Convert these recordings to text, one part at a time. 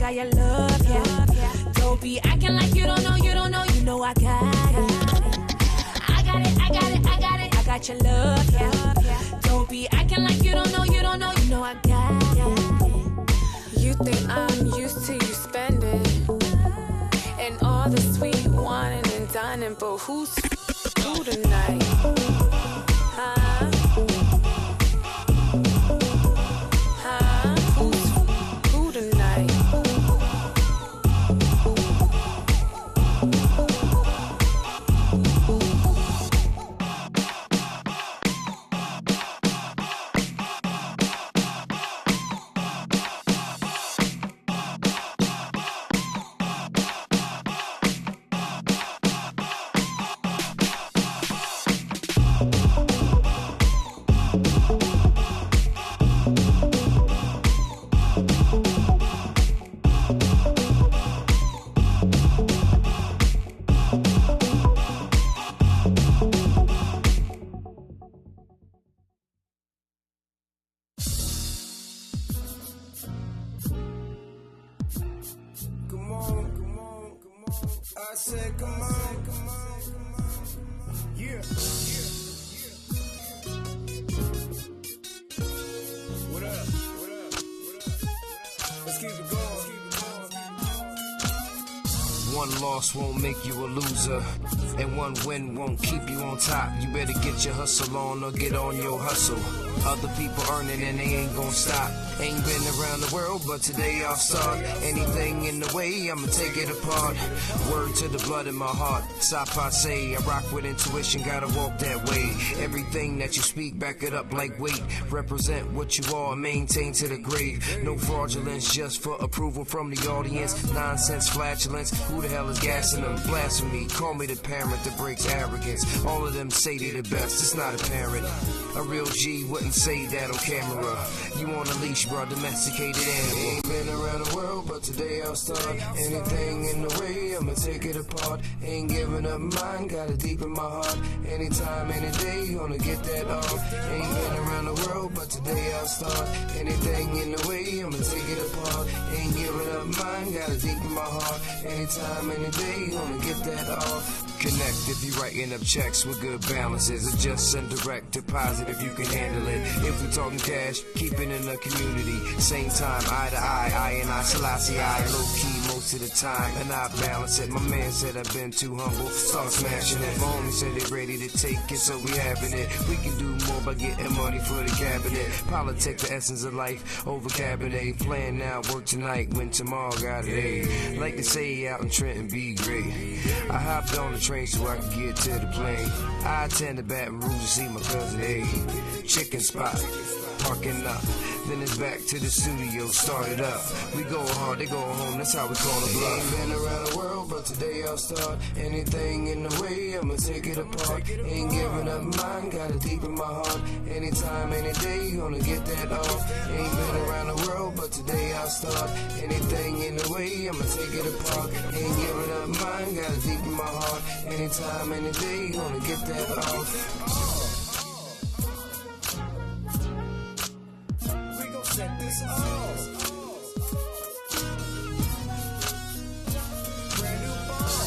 got your love, yeah. Don't be acting like you don't know, you know I got it. I got it, I got it, I got it. I got your love, yeah. Don't be acting like you don't know, you know I got it. You think I'm used to you spending and all the sweet whining and dining, but who's who tonight? Huh? Who's who tonight? One loss won't make you a loser, and one win won't keep you on top. You better get your hustle on or get on your hustle. Other people earning and they ain't gon' stop. Ain't been around the world, but today I'll start. Anything in the way, I'ma take it apart. Word to the blood in my heart. Stop, I say, I rock with intuition, gotta walk that way. Everything that you speak, back it up like weight. Represent what you are, maintain to the grave. No fraudulence, just for approval from the audience. Nonsense, flatulence, who the hell is gassing them? Blasphemy, call me the parent that breaks arrogance. All of them say they the best, it's not apparent. A real G wouldn't say that on camera. You on a leash, bro, domesticated animal. Ain't been around the world, but today I'll start. Anything in the way, I'ma take it apart. Ain't giving up mine, got it deep in my heart. Anytime, any day, gonna get that off. Ain't been around the world, but today I'll start. Anything in the way, I'ma take it apart. Ain't giving up mine, got it deep in my heart. Anytime, any day, gonna get that off. Connect if you writing up checks with good balances, or just send direct deposit if you can handle it. If we talking cash, keep it in the community. Same time, eye to eye, I and I, Selassie, I low key most of the time, and I balance it. My man said I've been too humble, start smashing it. My homie said they ready to take it, so we having it. We can do more by getting money for the cabinet. Politics, the essence of life, over cabinet. Plan now, work tonight, win tomorrow, got it, ayy. Like to say out in Trenton, be great. I hopped on the train so I can get to the plane. I attend the Baton Rouge to see my cousin, ayy. Chicken spot, parking up. Then it's back to the studio, start it up. We go hard, they go home, that's how we call a bluff. Ain't been around the world, but today I'll start. Anything in the way, I'ma take it apart. Ain't giving up mine, got it deep in my heart. Anytime, any day, gonna get that off. Ain't been around the world, but today I'll start. Anything in the way, I'ma take it apart. Ain't giving up mine, got it deep in my heart. Anytime, any day, gonna get that off. Set this off. Brand new ball.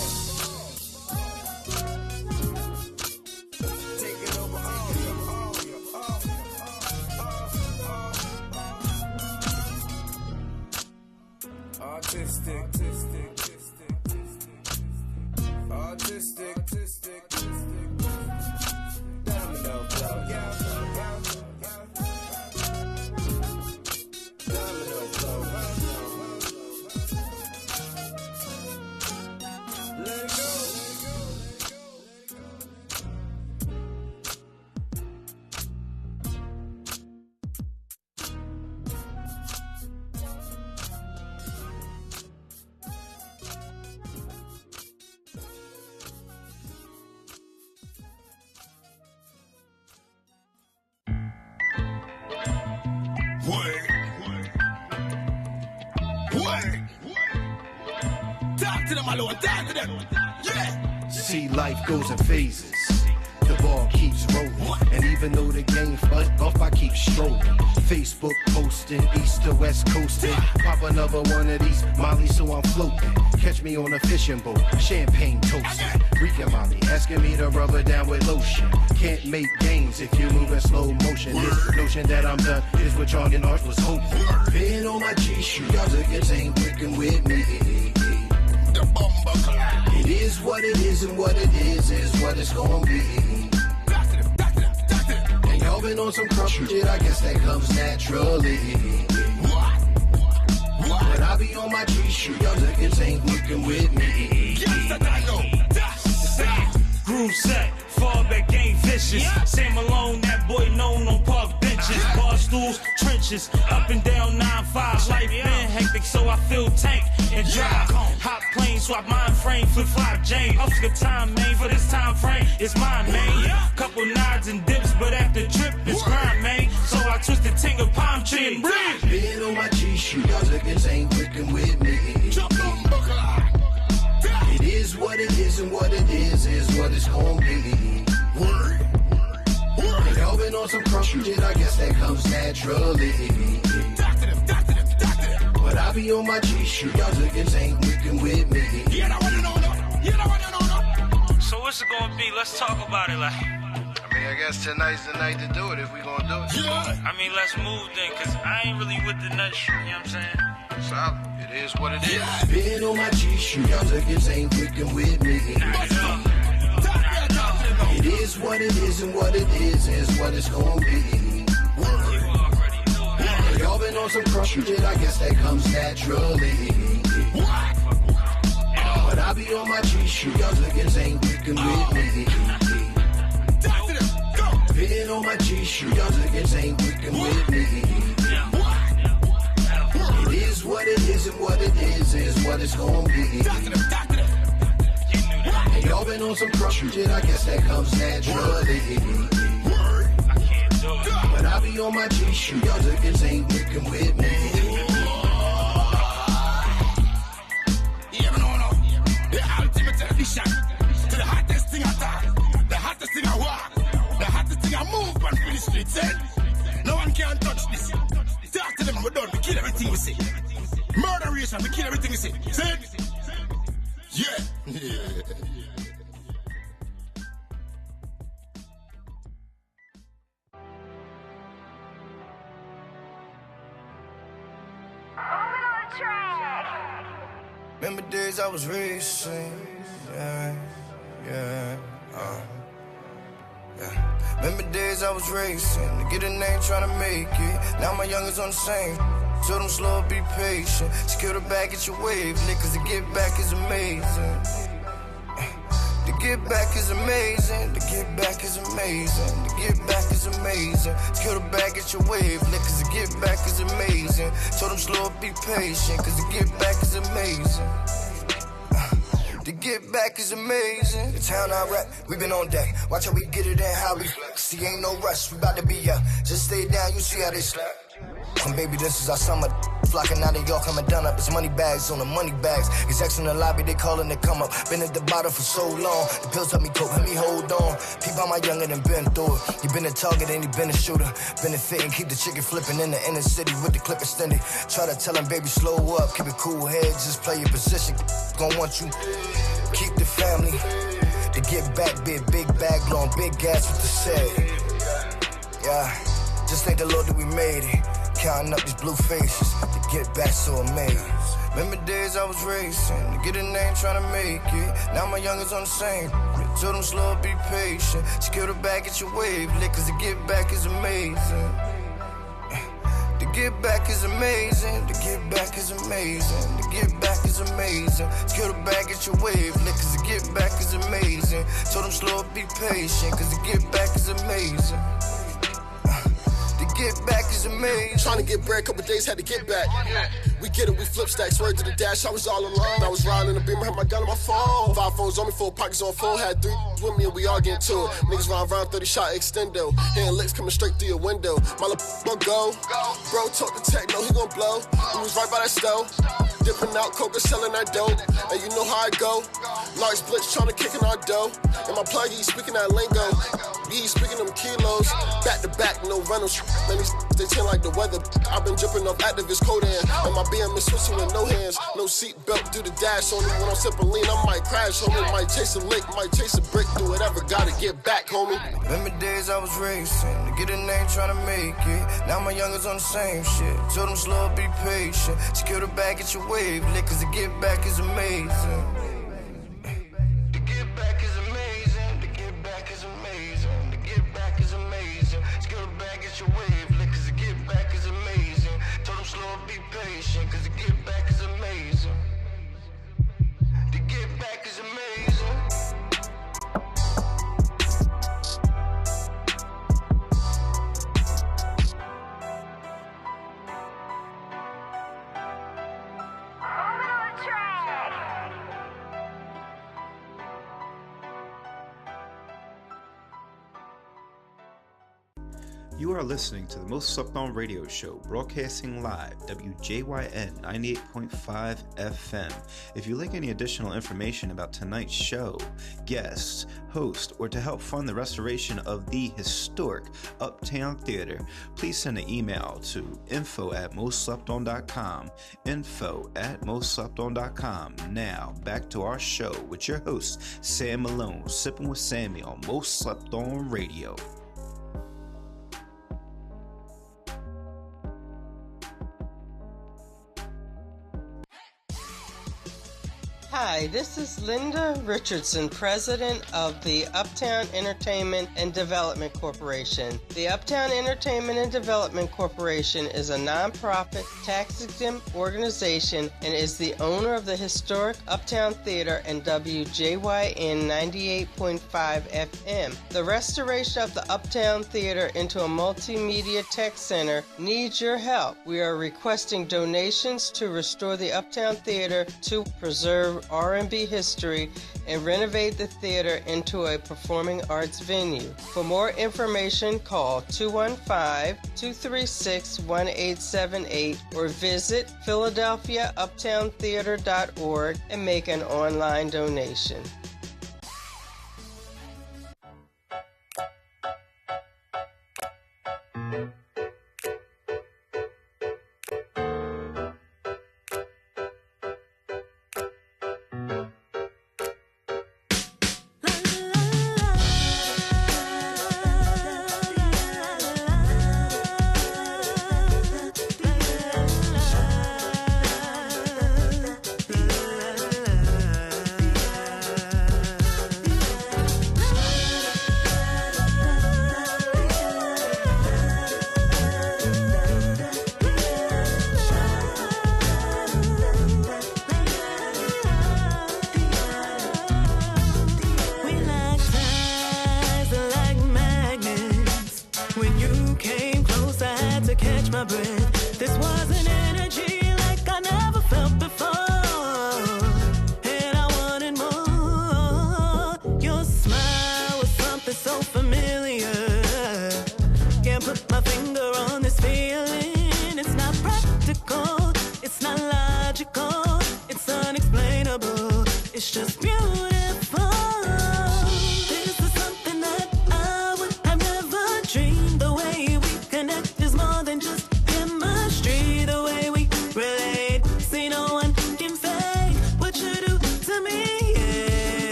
Take it over all. Artistic. Domino flow. Let it go. Talk to them alone, talk to them. Yeah. See, life goes in phases. The ball keeps rolling. And even though the game fucked off, I keep strolling. Facebook posting, east to west coasting. Pop another one of these Molly, so I'm floating. Catch me on a fishing boat, champagne toasting. Rican Molly asking me to rub her down with lotion. Can't make gains if you move in slow motion. This notion that I'm done is what y'all in art was hoping. Been on my G-shoe, y'all niggas ain't working with me. It is what it is, and what it is what it's gonna be. And y'all been on some crush shit, I guess that comes naturally. But I be on my G-shoe, y'all niggas ain't working with me. Groove set, fall back, game vicious. Sam Malone, that boy known on park benches. Bar stools, trenches, up and down 9-5. Life been hectic, so I feel tank and drive. Hot plane, swap mind frame, flip-flop Jane. Off the time, man, for this time frame, it's mine, man. Couple nods and dips, but after trip, it's grind, man. So I twist the ting of palm tree and breathe. Been on my G-shoe, y'all niggas ain't working with me. It is what it is, and what it is what it's gonna be. And y'all been on some crush shit, I guess that comes naturally. But I be on my G-shoe, y'all niggas ain't working with me. So what's it gonna be? Let's talk about it, like. I guess tonight's the night to do it if we gonna do it. I mean, let's move then, cause I ain't really with the nut shit, you know what I'm saying? Solid. It is what it is. Been on my G-shoe, y'all niggas ain't working with me. It is what it is, and what it is what it's gonna be. Y'all been on some crush shit, I guess that comes naturally. But I be on my G-shoe, y'all niggas ain't working with me. Been on my G-shoe, y'all niggas ain't working with me. It is what it is, and what it is what it's gonna be. And y'all been on some crush shit, I guess that comes naturally. But I be on my G-shoe, y'all niggas ain't working with me. The ultimate edition to the hottest thing I talk, the hottest thing I walk, the hottest thing I move on the streets, eh? No one can touch this. Talk to them, we're done, we kill everything we say. Murderation, we kill everything we say. Say it? Yeah. Remember days I was racing, yeah. Remember days I was racing, to get a name trying to make it. Now my youngest on the same, told them slow, be patient. Secure the bag, get your wave, niggas, to get back is amazing. To get back is amazing, to get back is amazing, to get back is amazing. Secure the bag, get your wave, niggas, to get back is amazing. Told them slow, be patient, cause to get back is amazing. To get back is amazing. The town I rap, we been on deck. Watch how we get it and how we flex. See, ain't no rush, we bout to be up. Just stay down, you see how they slap. And baby, this is our summer. Flocking out of y'all coming down up. It's money bags on the money bags. Execs in the lobby, they calling to come up. Been at the bottom for so long. The pills help me cope, help me hold on. People my youngin' and been through it. You been a target and you been a shooter. Been a fit and keep the chicken flipping in the inner city with the clip extended. Try to tell him, baby, slow up. Keep a cool head, just play your position. Gon' want you. Keep the family. To get back, be a big bag, blowing big gas with the set. Yeah, just thank the Lord that we made it. Counting up these blue faces to get back so amazed. Remember days I was racing, to get a name trying to make it. Now my youngest on the same, told them slow, be patient. Secure the bag, get your wave lit, cause to get back is amazing. To get back is amazing, to get back is amazing, to get back is amazing. Secure the bag, get your wave lit, cause to get back is amazing. Told them slow, be patient, cause to get back is amazing. Get back is amazing. Trying to get bread, couple days had to get back. We get it, we flip stacks, word to the dash. I was all alone. I was riding in the beamer, had my gun on my phone. 5 phones on me, 4 pockets on phone. Had 3 with me and we all get to it. Niggas round 30 shot extendo. Hand licks coming straight through your window. My little gon' go. Bro talk to techno, he gon' blow. We was right by that stove. dipping out, coca selling our dope. And you know how I go. Large blitz trying to kick in our dough. And my plug, he speaking that lingo. He speaking them kilos. Back to back, no rentals. Let me they chin like the weather. I've been dripping off activist Kodan. And my BM is switching with no hands. No seat belt, do the dash on me. When I'm sipping lean, I might crash, homie. Might chase a lick, might chase a brick. Do whatever, gotta get back, homie. Remember days I was racing, to get a name, trying to make it. Now my youngers on the same shit. Told them slow up, be patient. Secure the bag, get your wave lit, cause to get back is amazing. To get back is amazing. To get back is amazing. To get back is amazing. Secure the bag, get your wave lit, cause to get back is amazing. Told them slow up, be patient, cause to get back is amazing. To get back is amazing. You are listening to the Most Slept On Radio Show, broadcasting live, WJYN 98.5 FM. If you'd like any additional information about tonight's show, guests, host, or to help fund the restoration of the historic Uptown Theater, please send an email to info@mostslepton.com, info@mostslepton.com. Now, back to our show with your host, Sam Malone, Sipping with Sammie on Most Slept On Radio. Hi, this is Linda Richardson, President of the Uptown Entertainment and Development Corporation. The Uptown Entertainment and Development Corporation is a nonprofit, tax-exempt organization and is the owner of the historic Uptown Theater and WJYN 98.5 FM. The restoration of the Uptown Theater into a multimedia tech center needs your help. We are requesting donations to restore the Uptown Theater to preserve R&B history and renovate the theater into a performing arts venue. For more information, call 215-236-1878 or visit PhiladelphiaUptownTheater.org and make an online donation.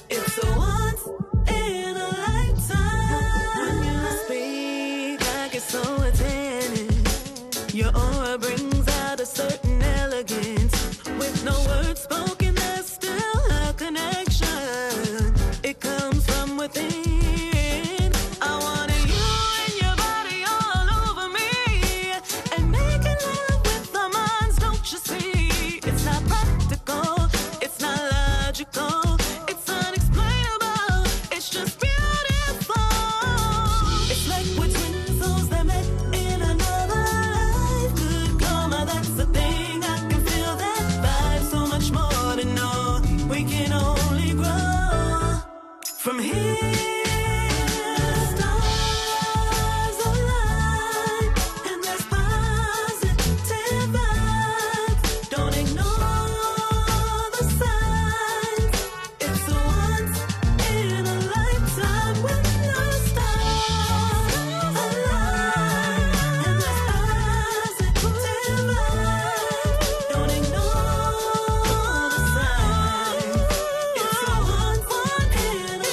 It's a once in a lifetime. From here, stars align, and there's positive vibes. Don't ignore the signs. It's a once in a lifetime when the stars align, and there's positive vibes. Don't ignore the signs. It's a once in a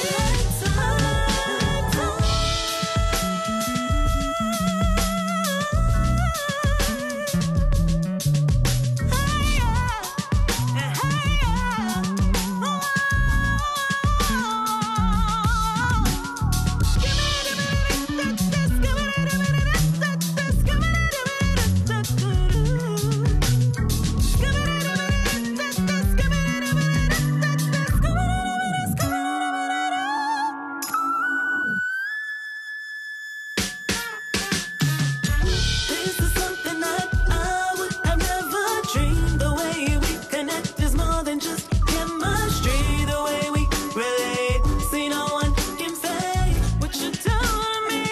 This is something that I would have never dreamed. The way we connect is more than just chemistry. The way we relate, see no one can say what you do to me.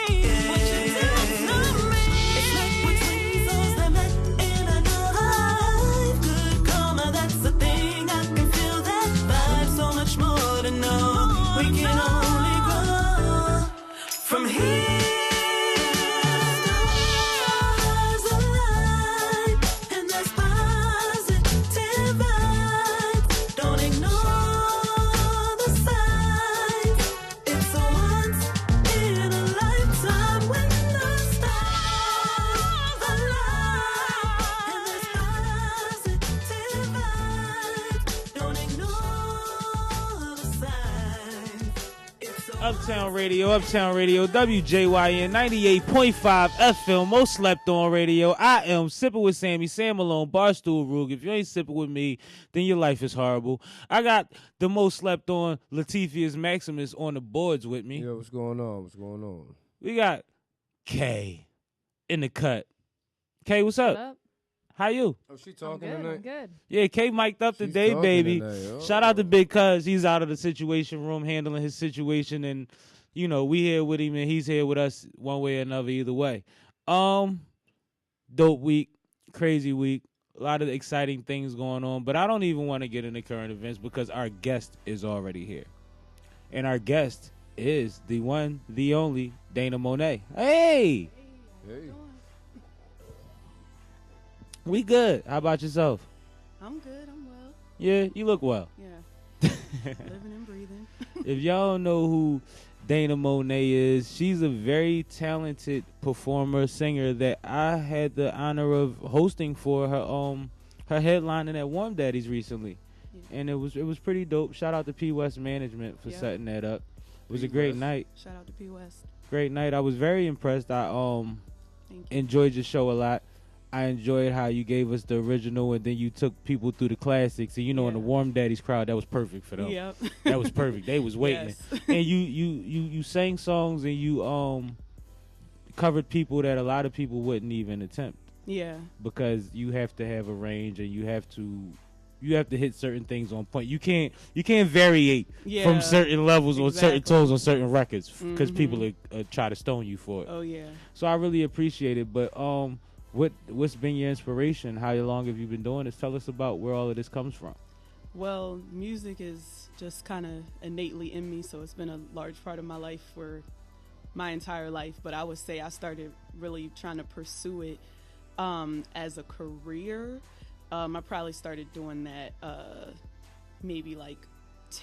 What you do to me. It's like we're twin souls that met in another life. Good karma, that's the thing. I can feel that vibe. So much more to know. We can only grow from here. Stars align, and there's positive vibes. Don't ignore the signs. It's a once in a lifetime when the stars align, and there's positive vibes. Don't ignore the signs. It's a Uptown Radio, WJYN 98.5 FM, most slept on radio. I am sipping with Sammie, Sam Malone, Barstool Rug. If you ain't sipping with me, then your life is horrible. I got the most slept on Latifius Maximus on the boards with me. Yo, what's going on? What's going on? We got Kay in the cut. Kay, what's up? What up? How you? Oh, she I'm talking good. tonight? I'm good. Yeah, Kay mic'd up She's today, talking baby. tonight. Oh. Shout out to Big Cuz. He's out of the situation room handling his situation, and you know, we here with him and he's here with us one way or another, either way. Dope week, crazy week, a lot of exciting things going on, but I don't even want to get into current events because our guest is already here. And our guest is the one, the only, Dayna Monet. Hey! Hey. We good. How about yourself? I'm good. I'm well. Yeah, you look well. Yeah. Living and breathing. If y'all don't know who Dayna Monet is, she's a very talented performer, singer that I had the honor of hosting for her headlining at Warm Daddies recently. Yeah. And it was pretty dope. Shout out to P West Management for setting that up. It was a great night. Shout out to P West. Great night. I was very impressed. I Thank you. enjoyed your show a lot. I enjoyed how you gave us the original and then you took people through the classics. And you know, in the Warm Daddies crowd, that was perfect for them. Yep. That was perfect. They was waiting. Yes. And you sang songs and you covered people that a lot of people wouldn't even attempt. Yeah. Because you have to have a range and you have to hit certain things on point. You can't variate from certain levels on certain tones on certain records because people are try to stone you for it. Oh yeah. So I really appreciate it. But what's been your inspiration? How long have you been doing this? Tell us about where all of this comes from. Well, music is just kind of innately in me, so it's been a large part of my life for my entire life. But I would say I started really trying to pursue it as a career. I probably started doing that maybe like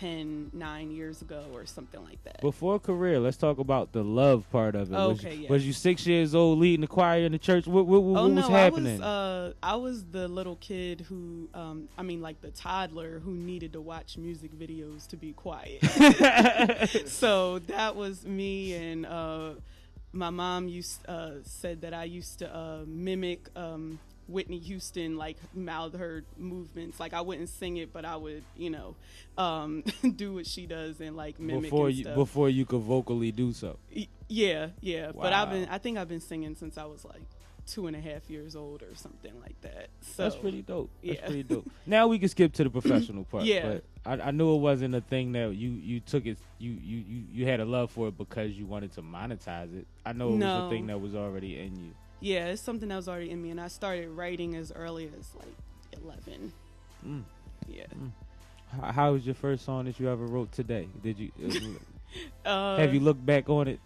9 years ago or something like that. Before career, let's talk about the love part of it. Okay, was you 6 years old leading the choir in the church? What was happening? I was the little kid who, like the toddler who needed to watch music videos to be quiet. So that was me, and my mom said that I used to mimic Whitney Houston, like mouth her movements. Like I wouldn't sing it, but I would, do what she does and like mimic before you could vocally do so. Yeah. Wow. But I think I've been singing since I was like 2.5 years old or something like that. So That's pretty dope. That's yeah. pretty dope. Now we can skip to the professional part. Yeah. But I knew it wasn't a thing that you took it. You had a love for it because you wanted to monetize it. I know it was a thing that was already in you. Yeah, it's something that was already in me, and I started writing as early as like 11. Yeah. How was your first song that you ever wrote today? Did you have you looked back on it?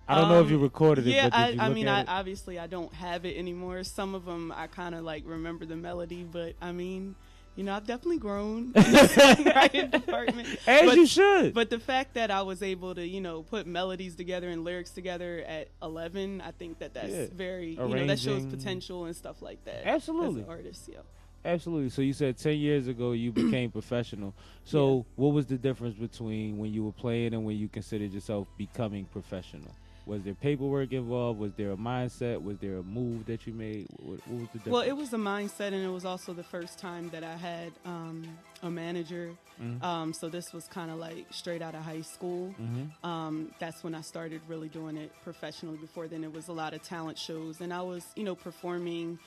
I don't know if you recorded it. Yeah, but did you I mean, look at it? obviously I don't have it anymore. Some of them I kind of like remember the melody, but I mean, you know, I've definitely grown in the songwriting department. As you should. But the fact that I was able to, you know, put melodies together and lyrics together at 11, I think that's very, you know, that shows potential and stuff like that. Absolutely. As an artist, yeah. Absolutely. So you said 10 years ago you became professional. So what was the difference between when you were playing and when you considered yourself becoming professional? Was there paperwork involved? Was there a mindset? Was there a move that you made? What was the difference? Well, it was a mindset, and it was also the first time that I had a manager. So this was kind of like straight out of high school. That's when I started really doing it professionally. Before then, it was a lot of talent shows, and I was, you know, performing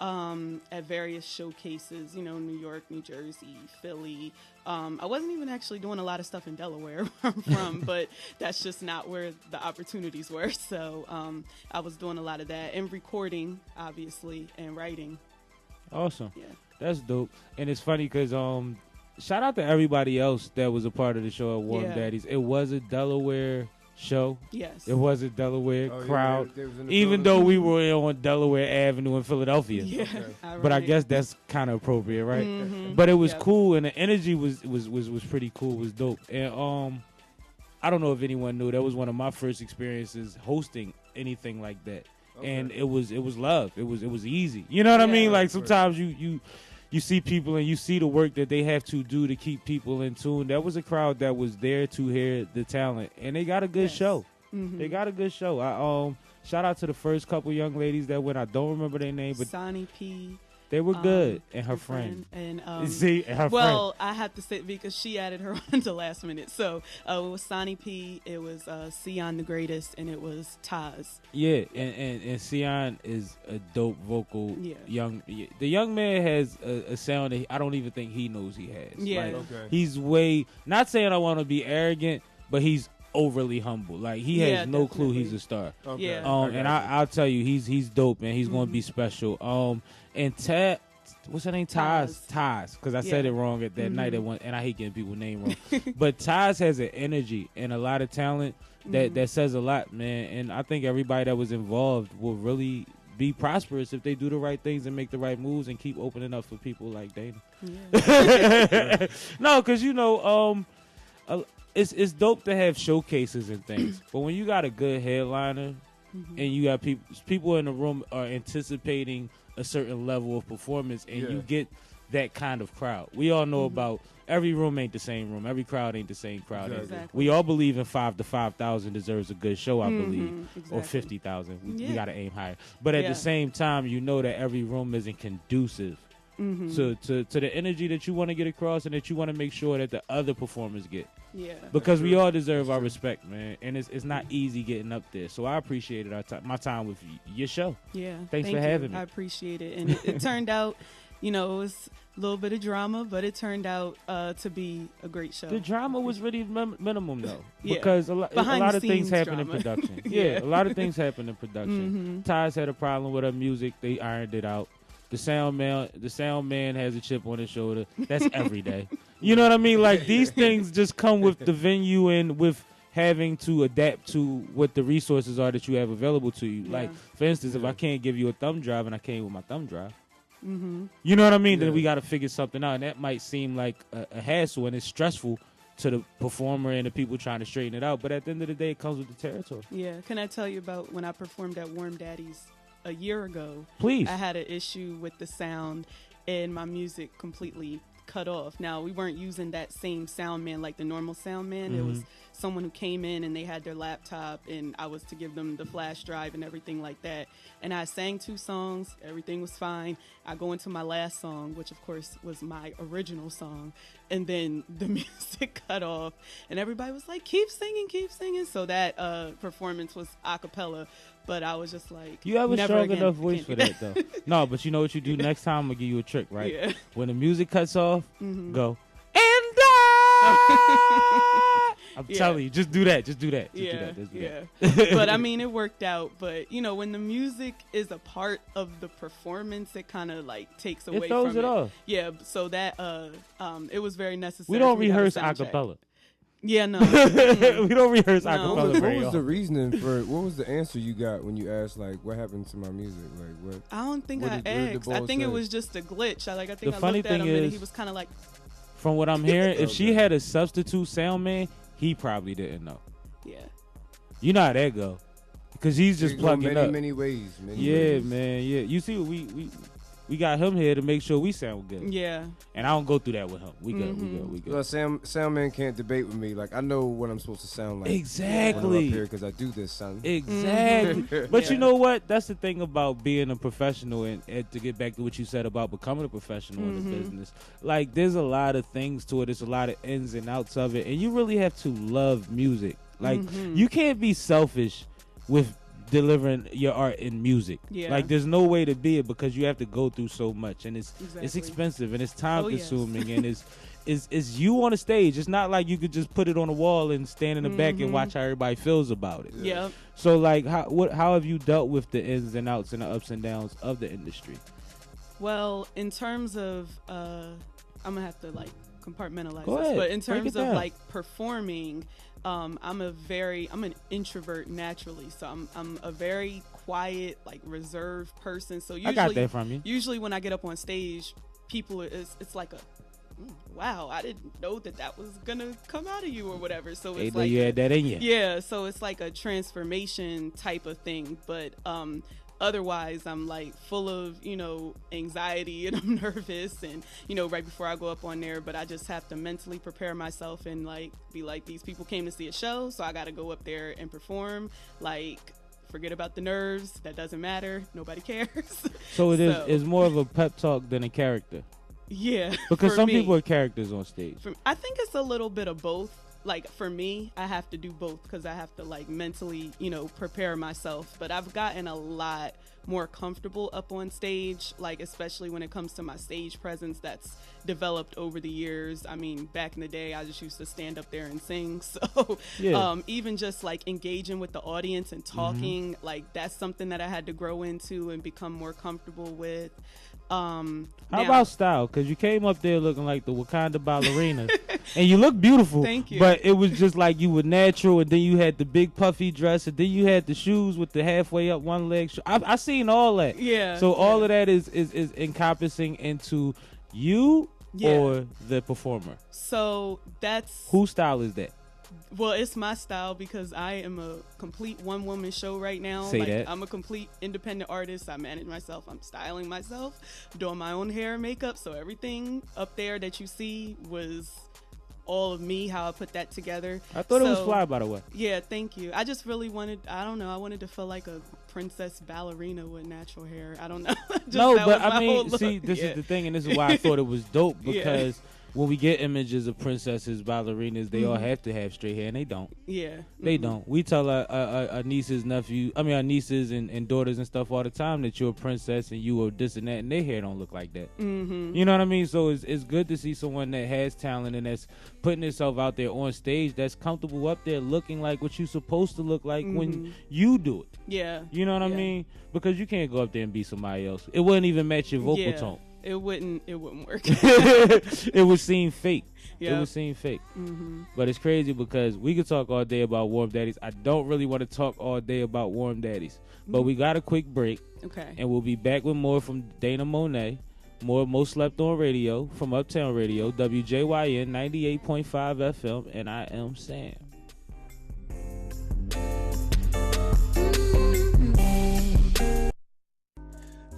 at various showcases, you know, New York, New Jersey, Philly. I wasn't even actually doing a lot of stuff in Delaware where I'm from, but that's just not where the opportunities were. So I was doing a lot of that and recording, obviously, and writing. Awesome. Yeah. That's dope. And it's funny because shout out to everybody else that was a part of the show at Warm Daddies. It was a Delaware show. Yes. It was a Delaware crowd. They was in the even building. though we were on Delaware Avenue in Philadelphia. Yeah. But I guess that's kind of appropriate, right? But it was cool, and the energy was pretty cool. It was dope. And I don't know if anyone knew, that was one of my first experiences hosting anything like that. And it was love. It was easy. You know what I mean? Like sometimes you see people and you see the work that they have to do to keep people in tune. That was a crowd that was there to hear the talent, and they got a good show. They got a good show. I shout out to the first couple young ladies that went. I don't remember their name, but Sammie P. They were good, and her friend. And see, and her well, friend. I have to say because she added her on to last minute. So it was Sammie P. It was Sion the Greatest, and it was Taz. Yeah, and Sion is a dope vocal young. The young man has a sound that I don't even think he knows he has. Yeah, like, he's way. Not saying I want to be arrogant, but he's overly humble. Like he has no clue he's a star. Yeah. And I'll tell you, he's dope, and he's going to be special. And Ted, what's her name? Taz. Because I said it wrong at that night at one, and I hate getting people's name wrong. But Taz has an energy and a lot of talent that says a lot, man. And I think everybody that was involved will really be prosperous if they do the right things and make the right moves and keep opening up for people like Dayna. Yeah. No, because you know, it's dope to have showcases and things, but when you got a good headliner and you got people in the room are anticipating a certain level of performance, and you get that kind of crowd. We all know about every room ain't the same room. Every crowd ain't the same crowd. Exactly. We all believe in 5 to 5,000 deserves a good show, I believe, or 50,000. We got to aim higher. But at the same time, you know that every room isn't conducive to the energy that you want to get across and that you want to make sure that the other performers get. Yeah. Because we all deserve our respect, man, and it's not easy getting up there. So I appreciated my time with your show. Yeah. Thanks for having me. I appreciate it, and it turned out, you know, it was a little bit of drama, but it turned out to be a great show. The drama was really minimum though, Yeah. because a lot of things happen in drama. production. A lot of things happen in production. Taz had a problem with her music; they ironed it out. The sound man has a chip on his shoulder. That's every day. You know what I mean? Like these things just come with the venue and with having to adapt to what the resources are that you have available to you. Like for instance, if I can't give you a thumb drive and I came with my thumb drive, you know what I mean? Then we got to figure something out, and that might seem like a hassle and it's stressful to the performer and the people trying to straighten it out. But at the end of the day, it comes with the territory. Yeah. Can I tell you about when I performed at Warm Daddies a year ago? Please. I had an issue with the sound and my music completely cut off. Now, we weren't using that same sound man like the normal sound man. It was someone who came in and they had their laptop, and I was to give them the flash drive and everything like that. And I sang 2 songs. Everything was fine. I go into my last song, which of course was my original song, and then the music cut off, and everybody was like, keep singing, keep singing. So that performance was a cappella But I was just like, you have a never strong again. enough voice for Can't that, do though. No, but you know what you do next time? I'm going to give you a trick, right? Yeah. When the music cuts off, go, I'm telling you, just do that. Just do that. Just do that. But I mean, it worked out. But you know, when the music is a part of the performance, it kind of like takes away throws from it off. Yeah. So that it was very necessary. We don't for me to have rehearse sound check. acapella. Yeah, no. We don't rehearse acapella What very was the often. reasoning for? What was the answer you got when you asked like, "What happened to my music?" Like, what? I don't think what I did the asked. I boss think it say? was just a glitch. I think The I funny looked at thing him and is- he was kind of like, From what I'm hearing, if she had a substitute sound man, he probably didn't know. yeah. You know how that go. Because he's just It go plugging many, up. many ways. Many Yeah, ways. man. Yeah. You see, we got him here to make sure we sound good. Yeah. And I don't go through that with him. We good. We good. Look, sound man can't debate with me. Like I know what I'm supposed to sound like. Exactly. Because I do this, son. Exactly. But Yeah. you know what? That's the thing about being a professional, and to get back to what you said about becoming a professional in the business. Like, there's a lot of things to it. There's a lot of ins and outs of it, and you really have to love music. Like, you can't be selfish with delivering your art in music. Yeah. Like, there's no way to be it because you have to go through so much, and it's Exactly. expensive and it's time Oh, yes. consuming and it's you on the stage. It's not like you could just put it on the wall and stand in the back and watch how everybody feels about it. Yeah. So like how have you dealt with the ins and outs and the ups and downs of the industry? Well, in terms of, I'm gonna have to like compartmentalize Go this, ahead. but in Break terms it of down. like performing, I'm an introvert naturally, so I'm a very quiet, like reserved person. So usually, I got that from you. Usually, when I get up on stage, people it's like a wow, I didn't know that was gonna come out of you or whatever. So They it's know like you had that in you. yeah, so it's like a transformation type of thing, but otherwise I'm like full of, you know, anxiety and I'm nervous and, you know, right before I go up on there, but I just have to mentally prepare myself and like be like, these people came to see a show, so I got to go up there and perform. Like, forget about the nerves, that doesn't matter, nobody cares. So it's more of a pep talk than a character. Yeah, Because for some me. people are characters on stage. I think it's a little bit of both. Like for me, I have to do both because I have to like mentally, you know, prepare myself. But I've gotten a lot more comfortable up on stage, like especially when it comes to my stage presence that's developed over the years. I mean, back in the day, I just used to stand up there and sing. So Yeah. even just like engaging with the audience and talking, like that's something that I had to grow into and become more comfortable with. How Now- about style? Because you came up there looking like the Wakanda ballerina, and you look beautiful. Thank you. But it was just like you were natural, and then you had the big puffy dress, and then you had the shoes with the halfway up one leg. I seen all that. Yeah, So all yeah. of that is encompassing into you Yeah. or the performer. So that's Whose style is that? well, it's my style because I am a complete one-woman show right now. Say like, that. I'm a complete independent artist. I manage myself. I'm styling myself, doing my own hair and makeup. So everything up there that you see was all of me, how I put that together. I thought it was So, fly, by the way. Yeah, thank you. I just really wanted, I don't know, I wanted to feel like a princess ballerina with natural hair. I don't know. Just No, that but was my I whole mean, look. see, this Yeah. is the thing, and this is why I thought it was dope Yeah. because when we get images of princesses, ballerinas, they all have to have straight hair, and they don't. Yeah. They don't. We tell our nieces, our nieces and daughters and stuff all the time that you're a princess and you are this and that, and their hair don't look like that. Mm-hmm. You know what I mean? So it's good to see someone that has talent and that's putting itself out there on stage, that's comfortable up there looking like what you're supposed to look like when you do it. Yeah. You know what I Yeah. mean? Because you can't go up there and be somebody else. It wouldn't even match your vocal Yeah. tone. It wouldn't work. It would seem fake. It Yeah. would seem fake. Mm-hmm. But it's crazy because we could talk all day about warm daddies. I don't really want to talk all day about warm daddies. But we got a quick break. Okay. And we'll be back with more from Dayna Monet. More Most Slept On Radio from Uptown Radio, WJYN 98.5 FM, and I am Sam.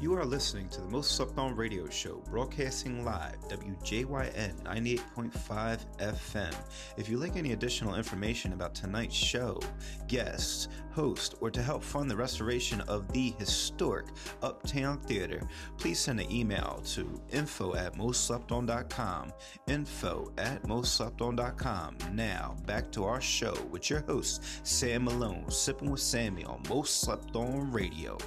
You are listening to the most slept on radio show, broadcasting live, WJYN 98.5 FM. If you like any additional information about tonight's show, guests, host, or to help fund the restoration of the historic Uptown Theater, please send an email to info@mostslepton.com, info@mostslepton.com. Now, back to our show with your host, Sam Malone, Sipping with Sammie on Most Slept On Radio.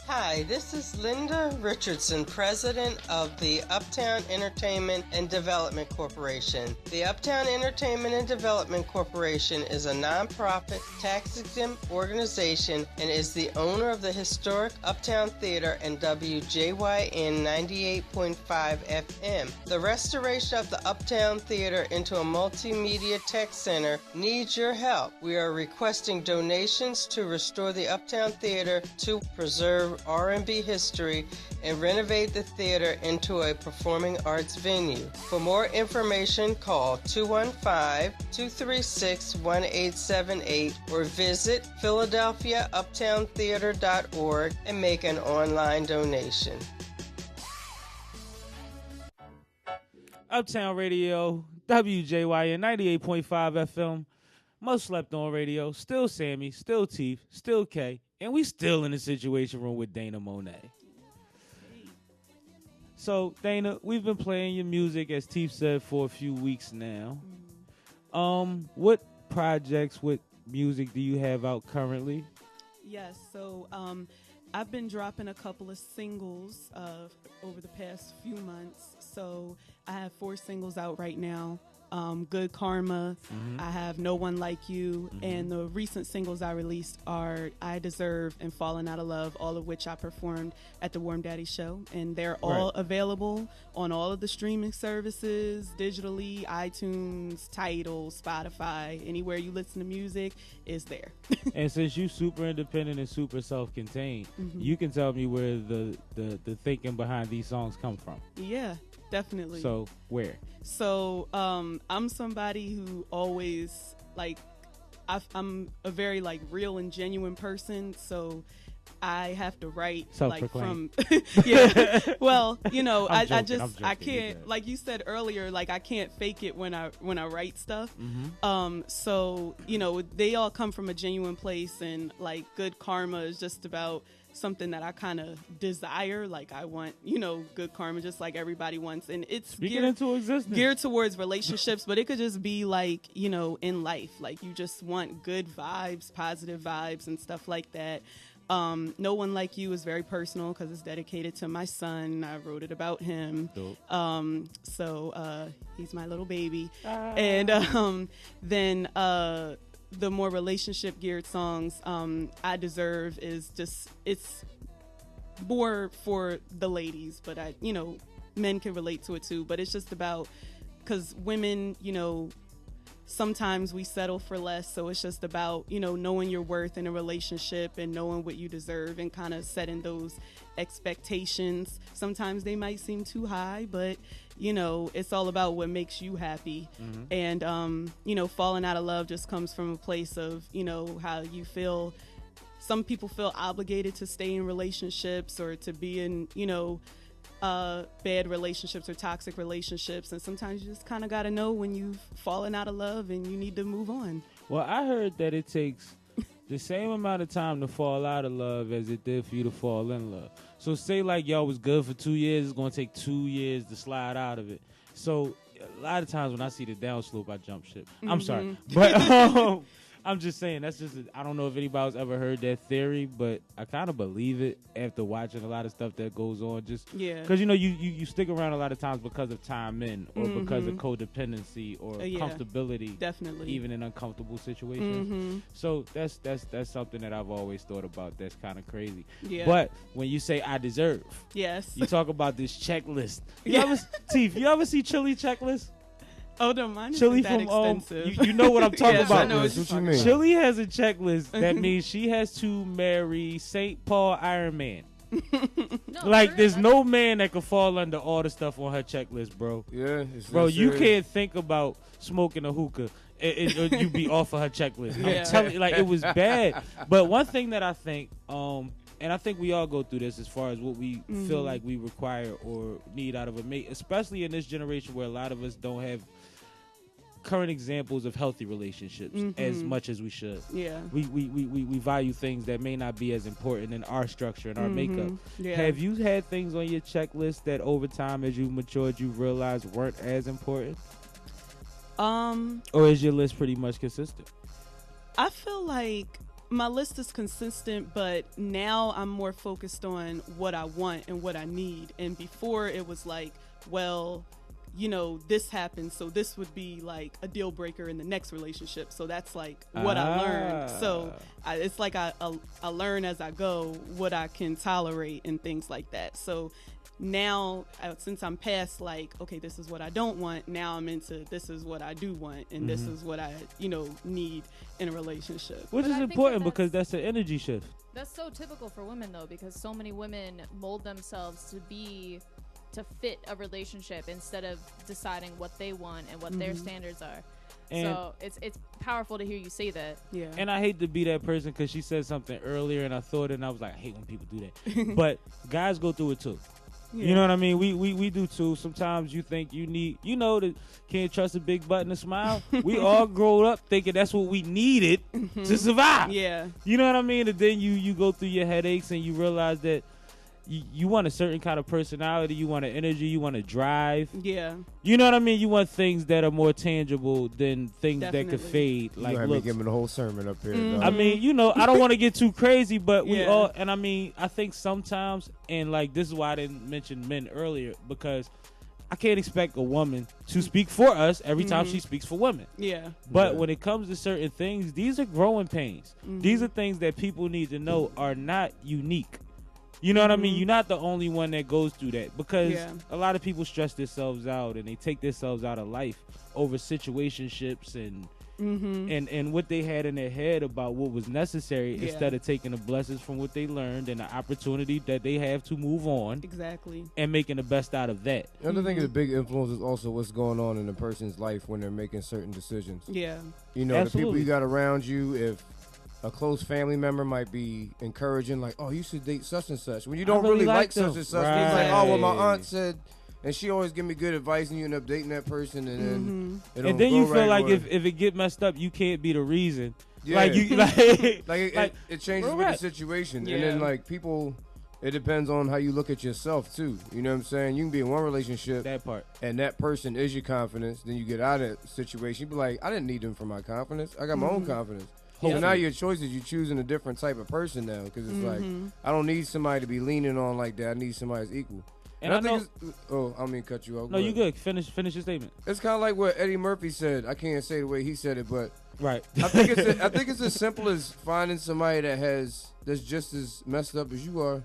Hi, this is Linda Richardson, President of the Uptown Entertainment and Development Corporation. The Uptown Entertainment and Development Corporation is a nonprofit, tax-exempt organization and is the owner of the historic Uptown Theater and WJYN 98.5 FM. The restoration of the Uptown Theater into a multimedia tech center needs your help. We are requesting donations to restore the Uptown Theater to preserve R&B history and renovate the theater into a performing arts venue. For more information, call 215-236-1878 or visit PhiladelphiaUptownTheater.org and make an online donation. Uptown Radio, WJYN 98.5 FM, most slept on radio, still Sammie, still Teef, still K, and we still in the Situation Room with Dayna Monet. So, Dayna, we've been playing your music, as Teef said, for a few weeks now. What projects, what music do you have out currently? Yes, so I've been dropping a couple of singles over the past few months. So I have 4 singles out right now. Good Karma, I have No One Like You, and the recent singles I released are I Deserve and Falling Out of Love, all of which I performed at the Warm Daddy Show, and they're all available on all of the streaming services, digitally, iTunes, Tidal, Spotify, anywhere you listen to music is there. And since you super independent and super self-contained, you can tell me where the thinking behind these songs come from. Yeah, definitely. So where? So I'm somebody who always I'm a very real and genuine person. So I have to write from yeah. Well, I can't, like you said earlier, I can't fake it when I write stuff. So they all come from a genuine place, and Good Karma is just about something that I kind of desire. I want, good karma, just like everybody wants. And it's geared towards relationships, but it could just be in life. You just want good vibes, positive vibes and stuff like that. No One Like You is very personal because it's dedicated to my son. I wrote it about him. So he's my little baby. And then the more relationship geared songs, I Deserve is just, it's more for the ladies, but men can relate to it too. But it's just about, because women, sometimes we settle for less. So it's just about, knowing your worth in a relationship and knowing what you deserve and kind of setting those expectations. Sometimes they might seem too high, but it's all about what makes you happy. And falling out of love just comes from a place of how you feel. Some people feel obligated to stay in relationships or to be in bad relationships or toxic relationships, and sometimes you just kind of got to know when you've fallen out of love and you need to move on. Well, I heard that it takes the same amount of time to fall out of love as it did for you to fall in love. So say y'all was good for 2 years, it's going to take 2 years to slide out of it. So a lot of times when I see the downslope, I jump ship. I'm sorry. But I'm just saying, I don't know if anybody's ever heard that theory, but I kind of believe it after watching a lot of stuff that goes on. Just because you stick around a lot of times because of time in, or because of codependency or comfortability, definitely, even in uncomfortable situations. So that's something that I've always thought about. That's kind of crazy. But when you say I deserve, yes, you talk about this checklist. Teef, you ever see Chili checklist? Oh, no, mine isn't Chili that from extensive. you know what I'm talking about. I know what you mean. Chili has a checklist that means she has to marry St. Paul Iron Man. Like, there's no man that could fall under all the stuff on her checklist, bro. Yeah, bro, you can't think about smoking a hookah and you be off of her checklist. Yeah. I'm telling you, like, it was bad. But one thing that I think, and I think we all go through this as far as what we feel like we require or need out of a mate, especially in this generation where a lot of us don't have current examples of healthy relationships as much as we should. Yeah. We value things that may not be as important in our structure and our makeup. Yeah. Have you had things on your checklist that over time as you matured you realized weren't as important? Or is your list pretty much consistent? I feel like my list is consistent, but now I'm more focused on what I want and what I need. And before it was like, well, you know, this happened, so this would be like a deal breaker in the next relationship. So that's like what I learned. So it's like I learn as I go what I can tolerate and things like that. So now, since I'm past like, okay, this is what I don't want, now I'm into this is what I do want, and this is what I, need in a relationship. Which is important because that's an energy shift. That's so typical for women, though, because so many women mold themselves to fit a relationship instead of deciding what they want and what their standards are. And so it's powerful to hear you say that. Yeah. And I hate to be that person because she said something earlier and I thought it and I was like, I hate when people do that. But guys go through it too. Yeah. You know what I mean? We do too. Sometimes you think you need, that can't trust a big butt and a smile. We all grow up thinking that's what we needed to survive. Yeah. You know what I mean? And then you go through your headaches and you realize that you want a certain kind of personality. You want an energy. You want a drive. Yeah. You know what I mean? You want things that are more tangible than things that could fade. You like, have me giving the whole sermon up here. I mean, I don't want to get too crazy, but we all, and I mean, I think sometimes, and like this is why I didn't mention men earlier, because I can't expect a woman to speak for us every time she speaks for women. Yeah. But when it comes to certain things, these are growing pains. These are things that people need to know are not unique. You know what I mean? You're not the only one that goes through that, because a lot of people stress themselves out and they take themselves out of life over situationships and what they had in their head about what was necessary instead of taking the blessings from what they learned and the opportunity that they have to move on. Exactly. And making the best out of that. The other thing is a big influence is also what's going on in a person's life when they're making certain decisions. Yeah. The people you got around you, if a close family member might be encouraging, like, oh, you should date such and such. When you don't really like such and such, it's like, oh, well, my aunt said, and she always give me good advice, and you end up dating that person, and then it don't and then go you feel right like away. if it get messed up, you can't be the reason. Yeah. Like you, it changes with the situation, and then like people, it depends on how you look at yourself too. You know what I'm saying? You can be in one relationship, that part, and that person is your confidence. Then you get out of that situation, you be like, I didn't need them for my confidence. I got my own confidence. So now your choice is you choosing a different type of person now, because it's like, I don't need somebody to be leaning on like that. I need somebody that's equal. And I think I don't mean cut you off. No, you good. Finish your statement. It's kind of like what Eddie Murphy said. I can't say the way he said it, but right. I think it's as simple as finding somebody that's just as messed up as you are.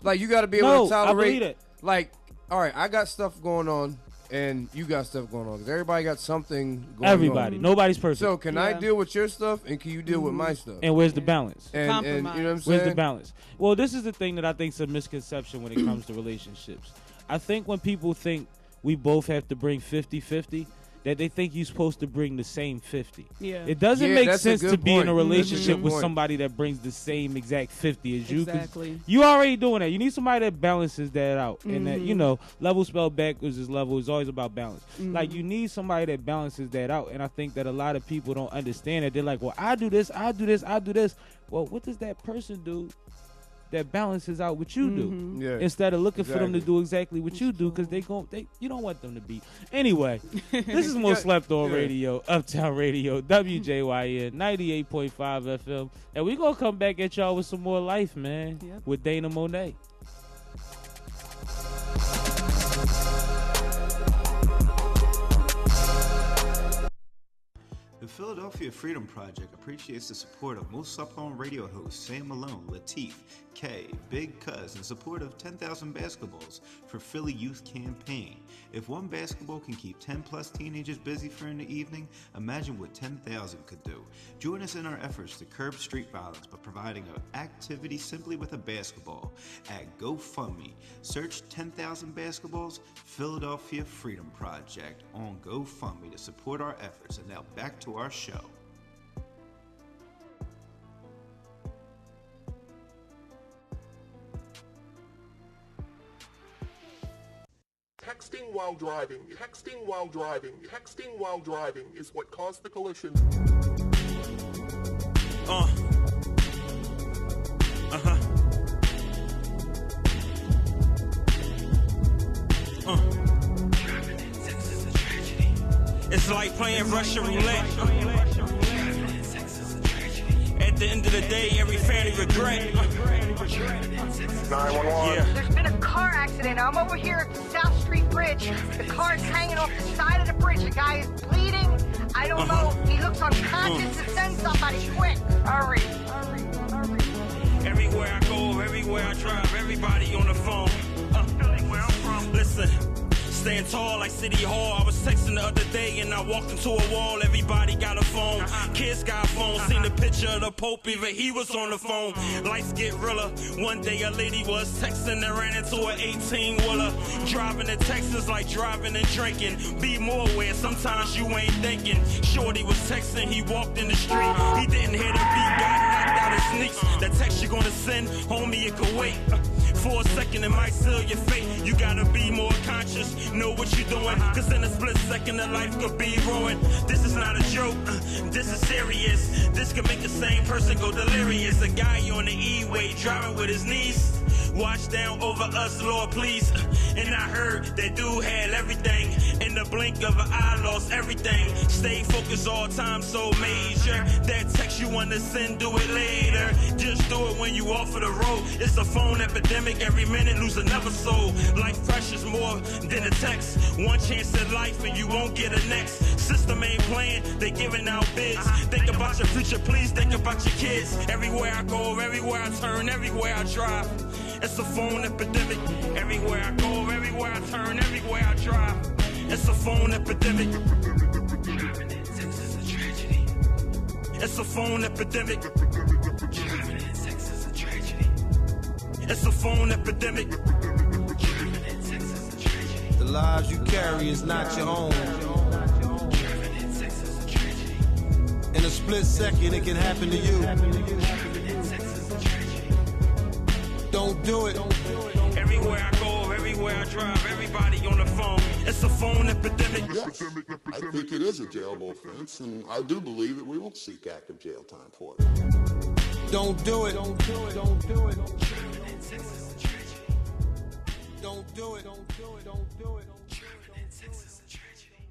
Like, you got to be able to tolerate. I believe it. Like, all right, I got stuff going on, and you got stuff going on. Because everybody got something going on. Everybody. Nobody's perfect. So can I deal with your stuff, and can you deal with my stuff? And where's the balance? And you know what I'm saying? Where's the balance? Well, this is the thing that I think is a misconception when it comes to relationships. I think when people think we both have to bring 50-50, that they think you're supposed to bring the same 50. Yeah. It doesn't make sense to be in a relationship with point. somebody that brings the same exact 50 as you. Exactly. You already doing that. You need somebody that balances that out. And that, level spelled backwards is level. It's always about balance. Like, you need somebody that balances that out. And I think that a lot of people don't understand it. They're like, well, I do this, I do this, I do this. Well, what does that person do that balances out what you do? Yeah. Instead of looking for them to do exactly what you do, because you don't want them to be. Anyway, this is Most Slept On Radio, Uptown Radio, WJYN 98.5 FM, and we gonna come back at y'all with some more life, man. Yep. With Dayna Monet. The Philadelphia Freedom Project appreciates the support of Most Slept On Radio hosts Sam Malone, Teef, K, Big Cuz in support of 10,000 basketballs for Philly Youth Campaign. If one basketball can keep 10 plus teenagers busy for in the evening, imagine what 10,000 could do. Join us in our efforts to curb street violence by providing an activity simply with a basketball at GoFundMe. Search 10,000 basketballs, Philadelphia Freedom Project on GoFundMe to support our efforts. And now back to our show. Texting while driving, texting while driving, texting while driving is what caused the collision. It's like playing Russian roulette. At the end of the day, every family regret. 911. Yeah. There's been a car accident. I'm over here at the South Street Bridge. The car is hanging off the side of the bridge. The guy is bleeding. I don't know. He looks unconscious. To send somebody quick. Hurry. Everywhere I go, everywhere I drive, everybody on the phone. Where I'm from. Listen. Staying tall like City Hall. I was texting the other day and I walked into a wall. Everybody got a phone. Kids got phones. Seen the picture of the Pope, even he was on the phone. Lights get realer. One day a lady was texting and ran into an 18-wheeler. Driving to Texas like driving and drinking. Be more aware, sometimes you ain't thinking. Shorty was texting, he walked in the street. He didn't hear the beat, got knocked out his sneaks. That text you gonna send, homie, it could wait. For a second, it might seal your fate. You gotta be more conscious, know what you're doing. Cause in a split second, the life could be ruined. This is not a joke, this is serious. This could make the same person go delirious. A guy on the E-way driving with his niece. Watch down over us, Lord, please. And I heard that dude had everything. In the blink of an eye, lost everything. Stay focused all time, so major. That text you wanna send, do it later. Just do it when you off of the road. It's a phone epidemic, every minute lose another soul. Life precious more than a text. One chance at life and you won't get a next. System ain't playing, they giving out bids. Think about your future, please think about your kids. Everywhere I go, everywhere I turn, everywhere I drive. It's a phone epidemic. Everywhere I go, everywhere I turn, everywhere I drive. It's a phone epidemic. Driving in sex is a tragedy. It's a phone epidemic. Driving in sex is a tragedy. It's a phone epidemic. Driving in sex is a tragedy. The lives you carry is not your own. Driving in sex is a tragedy. In a split second, it can happen to you. Driving in sex is a tragedy. Don't do it. Everywhere I go, everywhere I drive, everybody on the phone. It's a phone epidemic. Yes, I think it is a jailable offense, and I do believe that we will seek active jail time for it. Don't do it. Don't do it. Don't do it. Driving in sex is a tragedy. Don't do it. Don't do it. Don't do it. Driving in sex is a tragedy.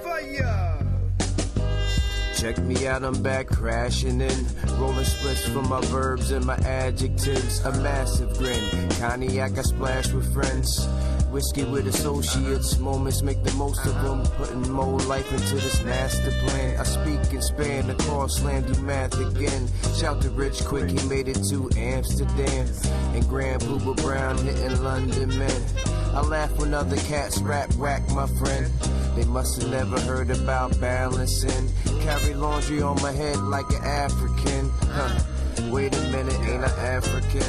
Fire! Check me out, I'm back crashing in. Rolling splits for my verbs and my adjectives. A massive grin. Cognac I splash with friends. Whiskey with associates. Moments make the most of them. Putting more life into this master plan. I speak and span across land, do math again. Shout to Rich Quick, he made it to Amsterdam. And Grand Booba Brown hitting London, man. I laugh when other cats rap whack, my friend. They must have never heard about balancing. Carry laundry on my head like an African. Wait a minute, ain't I African?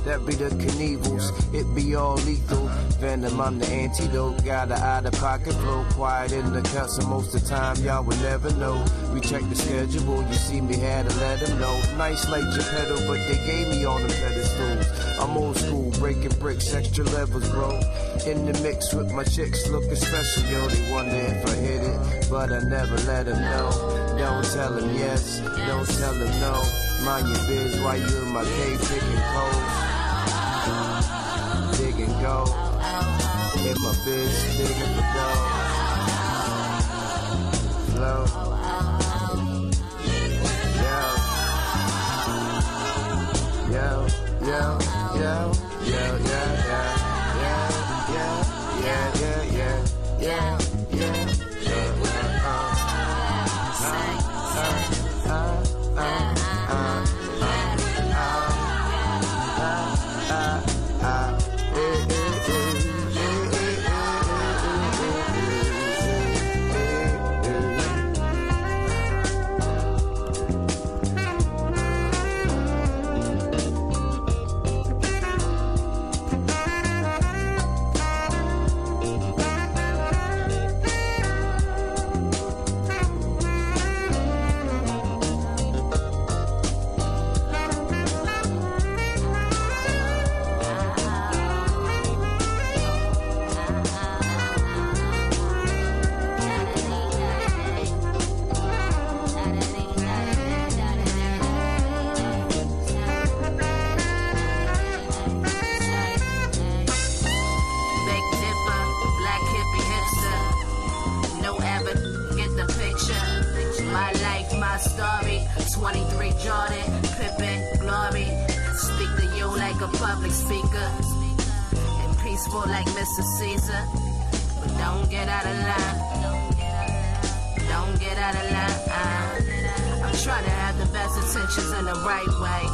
That be the Knievels, it be all lethal. Venom, I'm the antidote. Got a out-of-pocket flow, quiet in the cut, so most of the time y'all would never know. We check the schedule, you see me had to let them know. Nice like Geppetto, but they gave me on the pedestals. I'm old school, breaking bricks, extra levels, bro. In the mix with my chicks, looking special, yo. They wonder if I hit it, but I never let them know. Don't tell them yes, don't tell them no. Mind your biz while you in my cave picking cold. Dig and go. In my biz, digging for dough. Flow. Yo, yo, yo, yo, yo, yo, yo, yo, yo, yo, yo, yo, peaceful like Mr. Caesar. But don't get out of line. Don't get out of line. I'm trying to have the best intentions in the right way.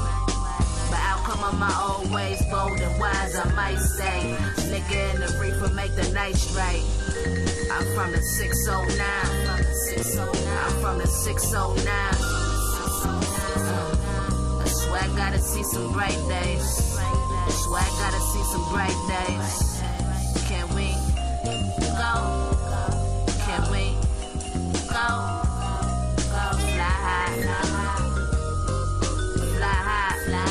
But outcome of my old ways, bold and wise, I might say. Nigga in the reefer make the night straight. I'm from the 609. I'm from the 609. I swear I gotta see some bright days. I swear I gotta see some bright days. Can we go? Can we go? Go fly high, fly high, fly high, fly high.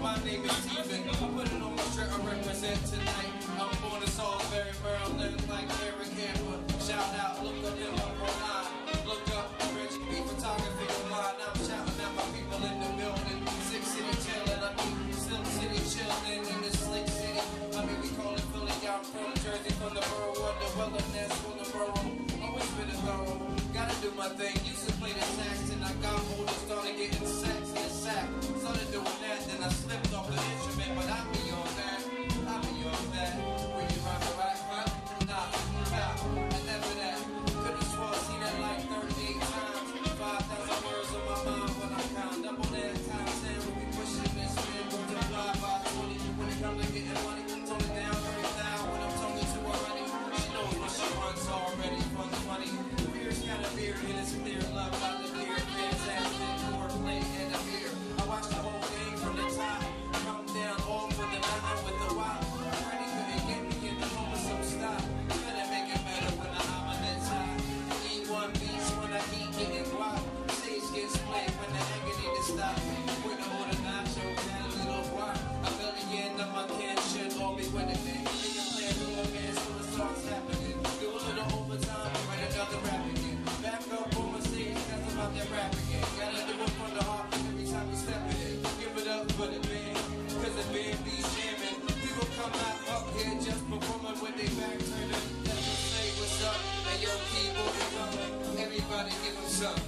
My name is Teef, I put it on my shirt, I represent tonight. I'm born in Salisbury, Maryland, like Eric Hammer. Shout out, look up in my online. Look up, Reggie B photography of mine. I'm shouting at my people in the building. Six City chillin', I mean, Silk City chillin' in the Slick City. I mean, we call it Philly, I'm from Jersey, from the borough of the wilderness, from the borough. Always been a thorough, gotta do my thing. Used to play the sax, and I got older, started getting sex in the sack. Started doing that, then I slipped off the instrument, but I be on that. I be on that. When you run the right front, nah, and never that. Could've swore seen that like 38 times. 5,000 words on my mind when I count. Double that times 10 when we pushing this man. Multiply by 20 when it comes to getting money. Tone it down, turn it down when I'm talking to her honey. She knows what she wants already from the money. Beer's got a beer and it's clear. Love by the beer, fantastic. Wordplay and a beer. I watch the whole thing from the top. Come down all for the night with the wop. Ready couldn't get me in the moment, so stop. Better make it better when the omelet's hot. Eat one piece when I keep getting guap. Stage gets split when the anger need to stop. When I order nachos and a little guap. I feel the end of my can should all be with it, man. Make a plan to a man so the song's happening. Do a little overtime and write another rap again. Back up on my stage, that's about that rap again. Gotta do it from the heart every time we step in. Give it up for the band, cause the band be jamming. People come out up here just performing with their back turned. Let them say what's up, and yo, keyboard is coming. Everybody give them some.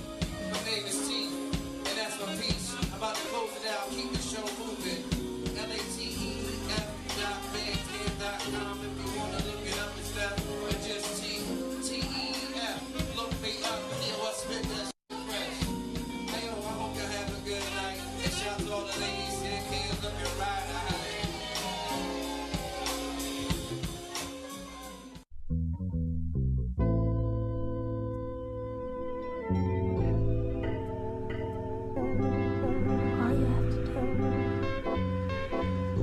My name is Teef, and that's my piece. I'm about to close it out, keep the show moving. LATEF.bandcamp.com if you wanna look it up and stuff. Or just T-E-F. Look me up, hear what's spit that fresh. Hey yo, I hope you have a good night. And shout to all the ladies here, kids looking right eye. All you have to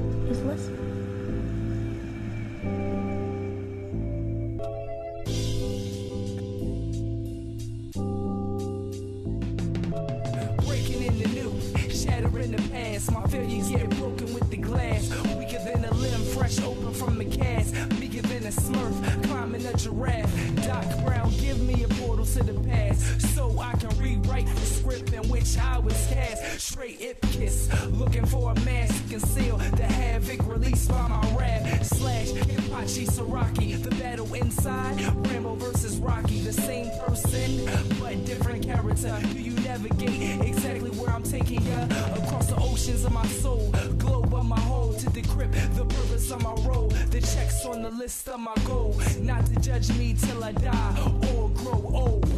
do is listen. Breaking in the new, shattering the past. My failures get broken with the glass. Weaker than a limb, fresh open from the cast. Bigger than a smurf, climbing a giraffe. Doc Brown, give me a portal to the past, so I can rewrite the script in which I was cast. Straight ip kiss, looking for a mask to conceal the havoc released by my rap. Slash hip hop She Rocky, the battle inside, Rambo versus Rocky, the same person, but different character. Do you navigate exactly where I'm taking ya? Across the oceans of my soul, globe of my whole, to decrypt the purpose of my role. The checks on the list of my goal, not to judge me till I die or grow old.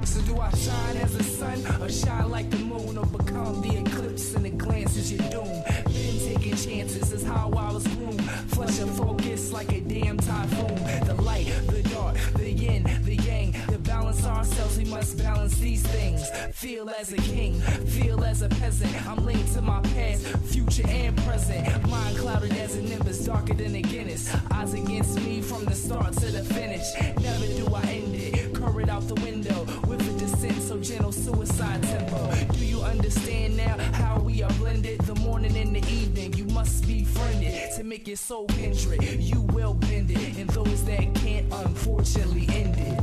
So do I shine as a sun, or shine like the moon, or become the eclipse in a glance is your doom? Been taking chances is how I was groomed. Flush and focus like a damn typhoon. The light, the dark, the yin, the yang. To balance ourselves, we must balance these things. Feel as a king, feel as a peasant. I'm linked to my past, future and present. Mind clouded as a nimbus, darker than a Guinness. Odds against me from the start to the finish. Never do I end it, current out the window with a descent, so gentle suicide tempo. Do you understand now how we are blended? The morning and the evening, you must be friended to make it so kindred. You will bend it, and those that can't, unfortunately, end it.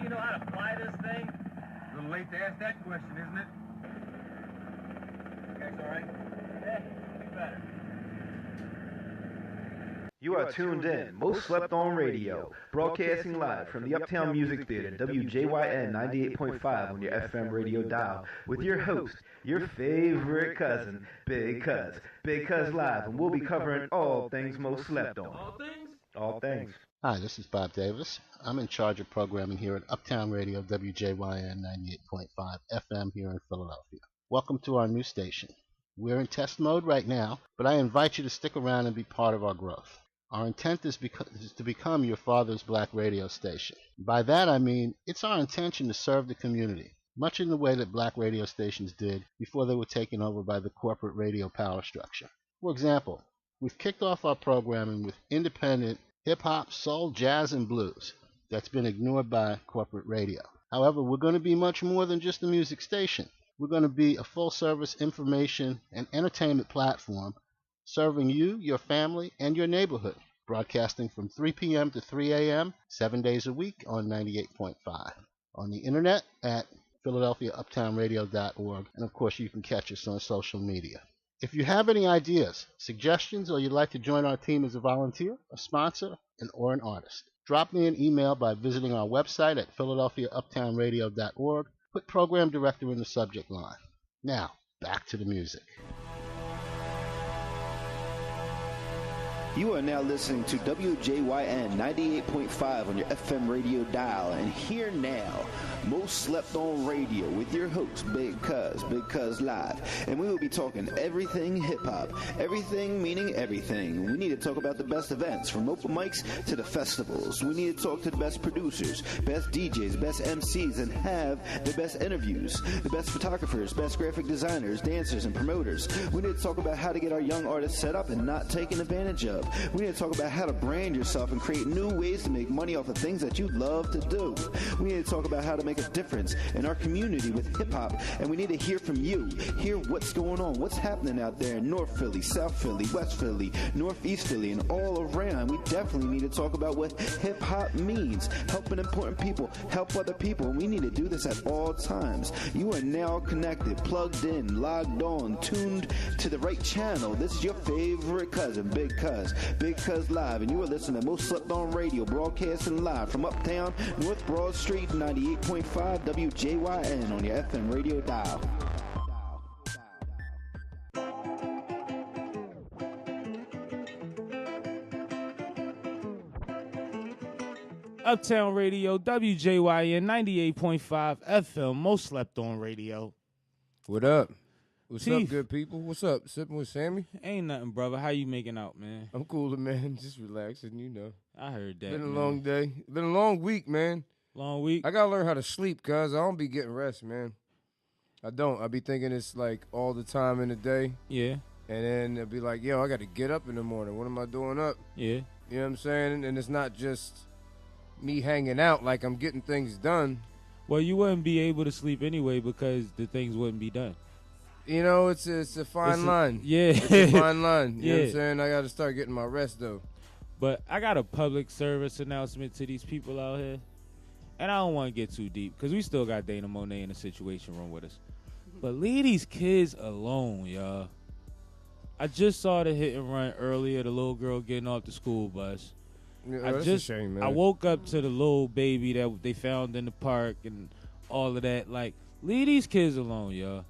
You know how to fly this thing? A little late to ask that question, isn't it? That's all right. Yeah, be better. You are tuned in, Most Slept On Radio, broadcasting live from the Uptown Music Theater, WJYN 98.5 on your FM radio dial, with your host, your favorite cousin, Big Cuz. Big Cuz Live, and we'll be covering all things Most Slept On. All things? All things. Hi, this is Bob Davis. I'm in charge of programming here at Uptown Radio, WJYN 98.5 FM here in Philadelphia. Welcome to our new station. We're in test mode right now, but I invite you to stick around and be part of our growth. Our intent is to become your father's black radio station. By that I mean, it's our intention to serve the community, much in the way that black radio stations did before they were taken over by the corporate radio power structure. For example, we've kicked off our programming with independent hip-hop, soul, jazz, and blues that's been ignored by corporate radio. However, we're going to be much more than just a music station. We're going to be a full-service information and entertainment platform serving you, your family, and your neighborhood, broadcasting from 3 p.m. to 3 a.m., 7 days a week on 98.5. On the internet at PhiladelphiaUptownRadio.org, and of course you can catch us on social media. If you have any ideas, suggestions, or you'd like to join our team as a volunteer, a sponsor, or an artist, drop me an email by visiting our website at PhiladelphiaUptownRadio.org. Put Program Director in the subject line. Now, back to the music. You are now listening to WJYN 98.5 on your FM radio dial, and here now, Most Slept On Radio with your host, Big Cuz Live. And we will be talking everything hip-hop, everything meaning everything. We need to talk about the best events, from open mics to the festivals. We need to talk to the best producers, best DJs, best MCs, and have the best interviews, the best photographers, best graphic designers, dancers, and promoters. We need to talk about how to get our young artists set up and not taken advantage of. We need to talk about how to brand yourself and create new ways to make money off of things that you love to do. We need to talk about how to make a difference in our community with hip-hop, and we need to hear from you, hear what's going on, what's happening out there in North Philly, South Philly, West Philly, Northeast Philly, and all around. We definitely need to talk about what hip-hop means, helping important people, help other people, and we need to do this at all times. You are now connected, plugged in, logged on, tuned to the right channel. This is your favorite cousin, Big Cuz Live, and you are listening to Most Slept On Radio, broadcasting live from Uptown, North Broad Street, 98.5 WJYN on your FM radio dial. Uptown Radio, WJYN 98.5 FM, Most Slept On Radio. What up? What's Teef. up, good people? What's up? Sipping with Sammie? Ain't nothing, brother. How you making out, man? I'm cooler, man. Just relaxing, you know. I heard that. Been a man. long day. Been a long week, man. Long week? I gotta learn how to sleep, cuz I don't be getting rest, man. I don't. I be thinking it's like all the time in the day. Yeah. And then it'll be like, yo, I gotta get up in the morning. What am I doing up? Yeah. You know what I'm saying? And it's not just me hanging out, like I'm getting things done. Well, you wouldn't be able to sleep anyway because the things wouldn't be done. You know, it's a fine line. Yeah. It's a fine line. You know what I'm Yeah. saying? I got to start getting my rest, though. But I got a public service announcement to these people out here. And I don't want to get too deep because we still got Dayna Monet in the Situation Room with us. But leave these kids alone, y'all. I just saw the hit and run earlier, the little girl getting off the school bus. Yeah, that's a shame, man. I woke up to the little baby that they found in the park and all of that. Like, leave these kids alone, y'all.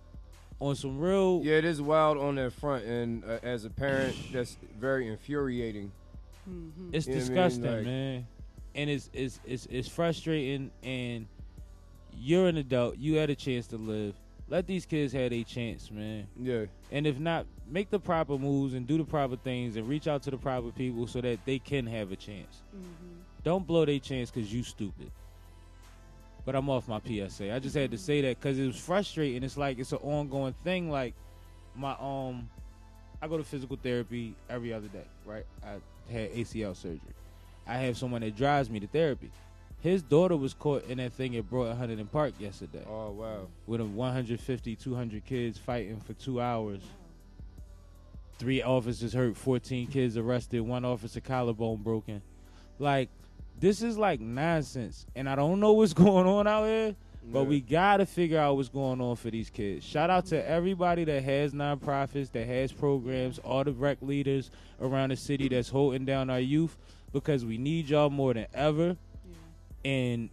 On some real... Yeah, it is wild on that front, and as a parent, that's very infuriating. It's You know what I mean? disgusting, Like- man. And it's frustrating, and you're an adult. You had a chance to live. Let these kids have a chance, man. Yeah. And if not, make the proper moves and do the proper things and reach out to the proper people so that they can have a chance. Don't blow their chance because you stupid. But I'm off my PSA. I just had to say that because it was frustrating. It's like it's an ongoing thing. Like my I go to physical therapy every other day, right? I had ACL surgery. I have someone that drives me to therapy. His daughter was caught in that thing at Broad Huntington Park yesterday. Oh, wow. With 150, 200 kids fighting for 2 hours. 3 officers hurt, 14 kids arrested, 1 officer collarbone broken. Like, this is like nonsense. And I don't know what's going on out here, but we got to figure out what's going on for these kids. Shout out to everybody that has nonprofits, that has programs, all the rec leaders around the city that's holding down our youth, because we need y'all more than ever. And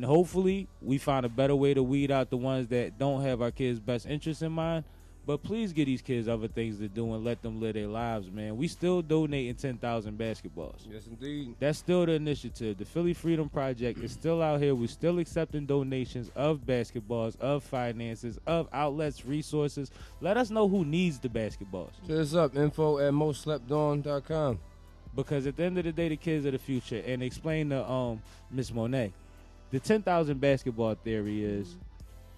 hopefully we find a better way to weed out the ones that don't have our kids' best interests in mind. But please give these kids other things to do and let them live their lives, man. We still donating 10,000 basketballs. Yes, indeed. That's still the initiative. The Philly Freedom Project is still out here. We're still accepting donations of basketballs, of finances, of outlets, resources. Let us know who needs the basketballs. Hit us up, info@mostslepton.com. Because at the end of the day, the kids are the future. And explain to Miss Monet, the 10,000 basketball theory is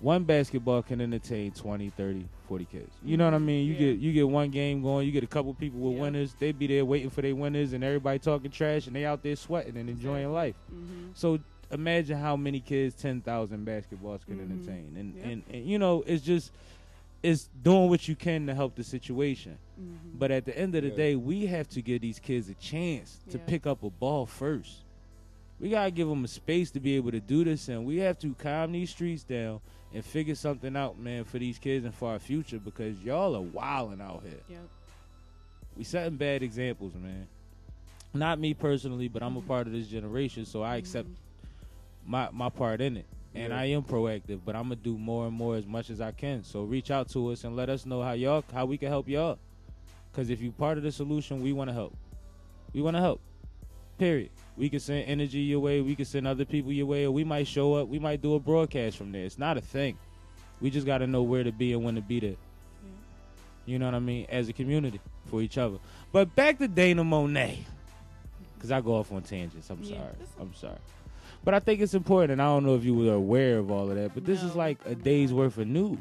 one basketball can entertain 20, 30, 40 kids. You know what I mean? You get one game going, you get a couple people with winners. They be there waiting for their winners, and everybody talking trash, and they out there sweating and enjoying life. So imagine how many kids 10,000 basketballs can entertain. And you know, it's doing what you can to help the situation. But at the end of the day, we have to give these kids a chance to pick up a ball first. We got to give them a space to be able to do this, and we have to calm these streets down and figure something out, man, for these kids and for our future, because y'all are wilding out here. We setting bad examples, man. Not me personally, but I'm a part of this generation, so I accept my part in it. And I am proactive, but I'm going to do more and more as much as I can. So reach out to us and let us know how we can help y'all. Because if you're part of the solution, we want to help. We want to help. Period. We can send energy your way. We can send other people your way. Or we might show up. We might do a broadcast from there. It's not a thing. We just got to know where to be and when to be there. You know what I mean? As a community for each other. But back to Dayna Monet. Because I go off on tangents. I'm sorry. But I think it's important, and I don't know if you were aware of all of that, but this is like a day's worth of news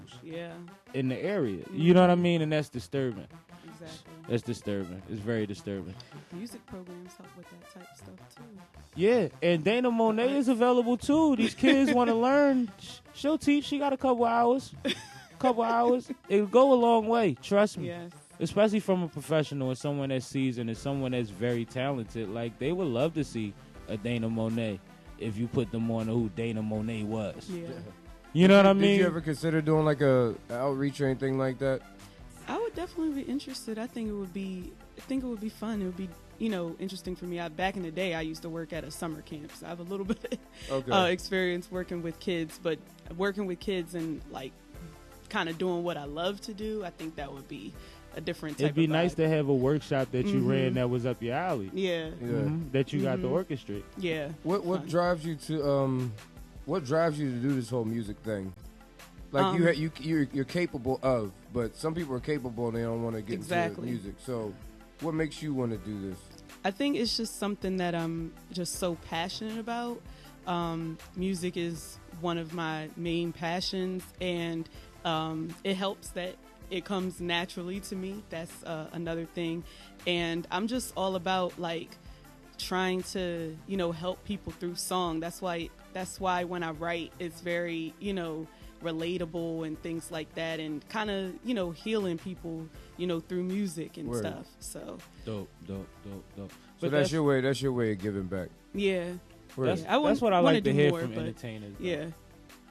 in the area. You know what I mean? And that's disturbing. Exactly. That's disturbing. It's very disturbing. Music programs help with that type of stuff, too. Yeah, and Dayna Monet is available, too. These kids want to learn. She'll teach. She got a couple hours. It'll go a long way. Trust me. Yes. Especially from a professional and someone that's seasoned and someone that's very talented. Like, they would love to see a Dayna Monet if you put them on who Dayna Monet was. Yeah. You know what I mean? Did you ever consider doing like a outreach or anything like that? I would definitely be interested. I think it would be fun. It would be, interesting for me. Back in the day, I used to work at a summer camp, so I have a little bit experience working with kids. But working with kids and like kind of doing what I love to do, I think that would be a different type. It'd be of nice vibe. to have a workshop that you ran that was up your alley. Yeah. That you got to orchestrate. Yeah. What drives you to do this whole music thing? Like you're capable of, but some people are capable and they don't want to get into music. So what makes you want to do this? I think it's just something that I'm just so passionate about. Music is one of my main passions, and it helps that it comes naturally to me. That's another thing. And I'm just all about like trying to, help people through song. That's why when I write, it's very, relatable and things like that, and kind of, healing people, through music and stuff. So dope. So that's your way. That's your way of giving back. Yeah. That's what I like to hear from entertainers. Yeah.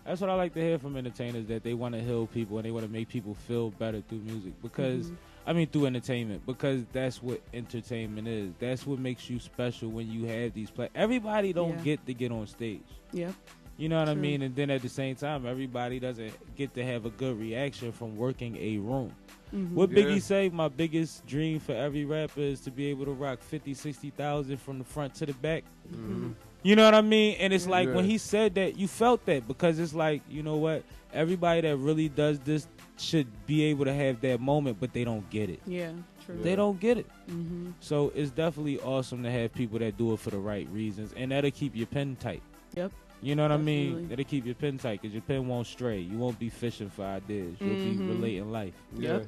That's what I like to hear from entertainers, that they want to heal people and they want to make people feel better through music, because through entertainment, because that's what entertainment is. That's what makes you special when you have these everybody don't get to get on stage. Yep. You know what I mean? And then at the same time, everybody doesn't get to have a good reaction from working a room. What Biggie say, my biggest dream for every rapper is to be able to rock 50, 60,000 from the front to the back. You know what I mean? And it's like when he said that, you felt that, because it's like, you know what? Everybody that really does this should be able to have that moment, but they don't get it. Yeah, true. They don't get it. So it's definitely awesome to have people that do it for the right reasons, and that'll keep your pen tight. Yep. You know what I mean? That'll keep your pen tight, because your pen won't stray. You won't be fishing for ideas. You'll be relating life. Yeah,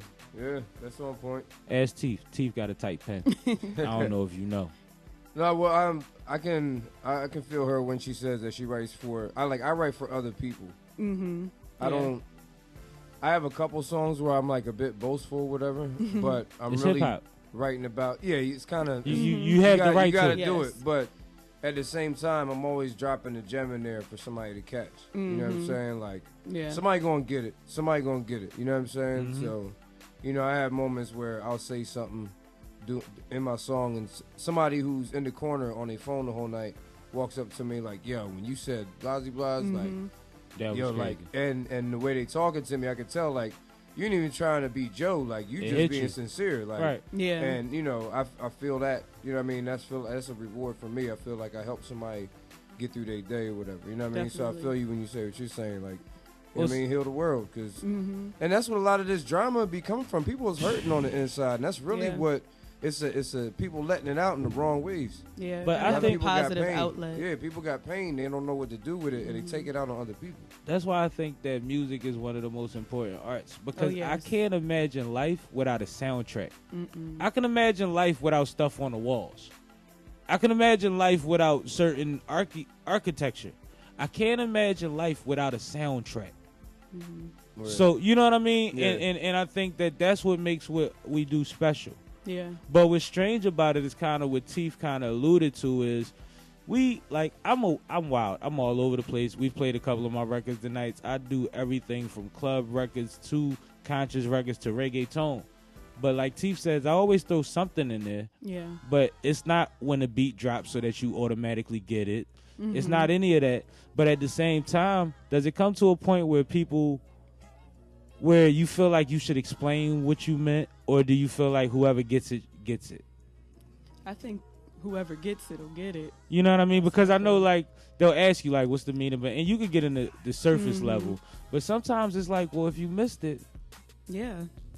that's on point. Ask Teef. Teef got a tight pen. I don't know if you know. No, well, I can feel her when she says that she writes for. I write for other people. I have a couple songs where I'm like a bit boastful, whatever, but I'm it's really hip-hop. writing about. Yeah, it's kind of you have the right you gotta to do it, but at the same time, I'm always dropping a gem in there for somebody to catch. You know what I'm saying? Like, somebody gonna get it. Somebody gonna get it. You know what I'm saying? So, I have moments where I'll say something in my song, and somebody who's in the corner on their phone the whole night walks up to me like, "Yo, when you said blasey blas, that yo, was like," and the way they talking to me, I could tell like you ain't even trying to be Joe, like you just being sincere, like, right. Yeah. And I feel that, you know what I mean. That's a reward for me. I feel like I help somebody get through their day or whatever. You know what I mean? So I feel you when you say what you're saying, like. You know what I mean, heal the world, cause, and that's what a lot of this drama be coming from. People is hurting on the inside, and that's really what it's a people letting it out in the wrong ways. Yeah, but I think positive outlet. Yeah, people got pain, they don't know what to do with it, and they take it out on other people. That's why I think that music is one of the most important arts, because I can't imagine life without a soundtrack. I can imagine life without stuff on the walls. I can imagine life without certain architecture. I can't imagine life without a soundtrack. So you know what I mean, and I think that's what makes what we do special. Yeah. But what's strange about it is kind of what Teef kind of alluded to is I'm wild. I'm all over the place. We've played a couple of my records tonight. I do everything from club records to conscious records to reggaeton. But like Teef says, I always throw something in there. Yeah. But it's not when the beat drops so that you automatically get it. It's not any of that. But at the same time, does it come to a point where you feel like you should explain what you meant, or do you feel like whoever gets it gets it? I think whoever gets it will get it. You know what I mean? Because I know like they'll ask you like, what's the meaning? And you could get in the surface level. But sometimes it's like, well, if you missed it. Yeah.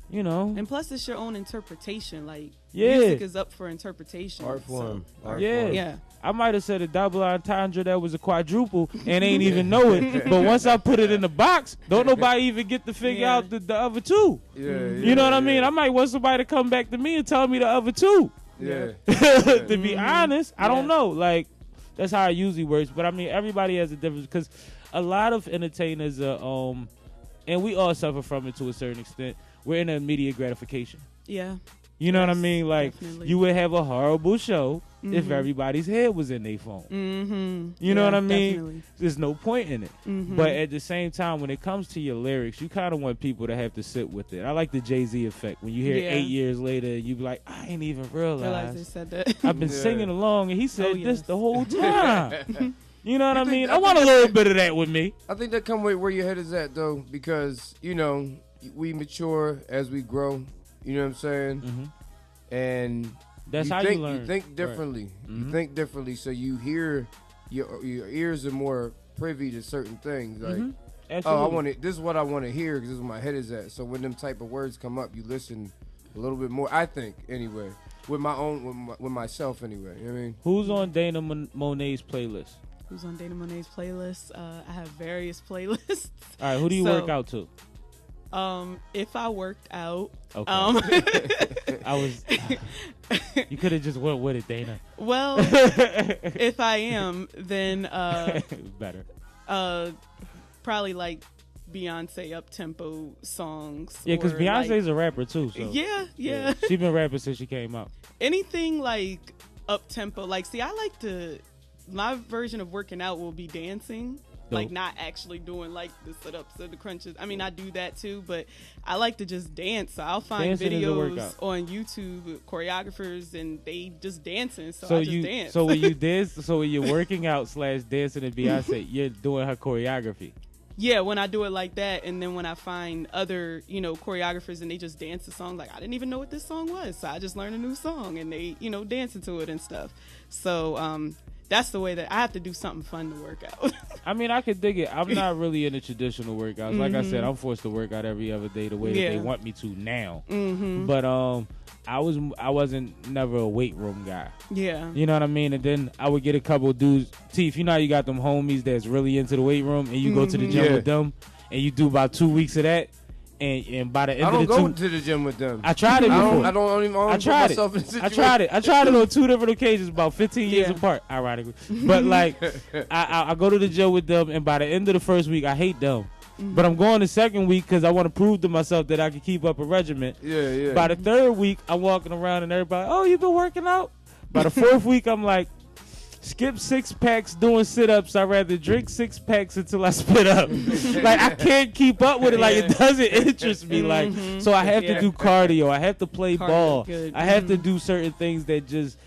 You know. And plus it's your own interpretation. Like music is up for interpretation. Art form. Yeah. I might have said a double entendre that was a quadruple and ain't even know it. But once I put it in the box, don't nobody even get to figure out the other two. You know what I mean? I might want somebody to come back to me and tell me the other two. Yeah. To be honest, I don't know. Like, that's how it usually works. But I mean, everybody has a difference, because a lot of entertainers are, and we all suffer from it to a certain extent. We're in immediate gratification. Yeah. You know what I mean? Like, definitely. You would have a horrible show if everybody's head was in their phone. You know what I mean? Definitely. There's no point in it. But at the same time, when it comes to your lyrics, you kind of want people to have to sit with it. I like the Jay-Z effect. When you hear it 8 years later, you be like, I ain't even realized. They said that. I've been singing along, and he said this the whole time. You know what I mean? I want a little bit of that with me. I think that come with where your head is at, though, because, we mature as we grow. You know what I'm saying? And that's how you learn. You think differently. Right. You think differently, so you hear your ears are more privy to certain things. Like, I want it. This is what I want to hear because this is where my head is at. So when them type of words come up, you listen a little bit more. I think anyway, with my own, with myself anyway. You know what I mean? Who's on Dayna Monet's playlist? Who's on Dayna Monet's playlist? I have various playlists. All right, who do you work out to? If I worked out. Okay. You could have just went with it, Dayna. Well, if I am, then better. Probably like Beyonce up-tempo songs. Yeah, because Beyonce's like, a rapper too. So. Yeah. She been rapping since she came out. Anything like up-tempo. Like, see, my version of working out will be dancing. Like, not actually doing like the sit-ups or the crunches. I mean, I do that too, but I like to just dance. So I'll find Dancing videos on YouTube, choreographers, and they just dancing. So I just dance. So when you dance, so when you're working out / dancing to Beyonce, you're doing her choreography. Yeah, when I do it like that, and then when I find other, choreographers and they just dance the song, like I didn't even know what this song was, so I just learned a new song and they, dancing to it and stuff. So that's the way that I have to do something fun to work out. I mean, I could dig it. I'm not really into traditional workouts. Like I said, I'm forced to work out every other day the way that they want me to now. But I wasn't never a weight room guy. Yeah. You know what I mean? And then I would get a couple of dudes. Teef, you know how you got them homies that's really into the weight room and you go to the gym with them and you do about 2 weeks of that. And by the end I don't of the go to the gym with them. I tried it before. I don't even I tried put myself in a situation. I tried it. I tried it on 2 different occasions, about 15 years apart, ironically. But like, I go to the gym with them, and by the end of the first week, I hate them. But I'm going the second week because I want to prove to myself that I can keep up a regimen. Yeah. By the third week, I'm walking around and everybody, oh, you been working out? By the fourth week, I'm like, skip 6 packs doing sit-ups. I'd rather drink 6 packs until I spit up. Like, I can't keep up with it. Like, it doesn't interest me. Like, so I have to do cardio. I have to play ball. Good. I have to do certain things that just...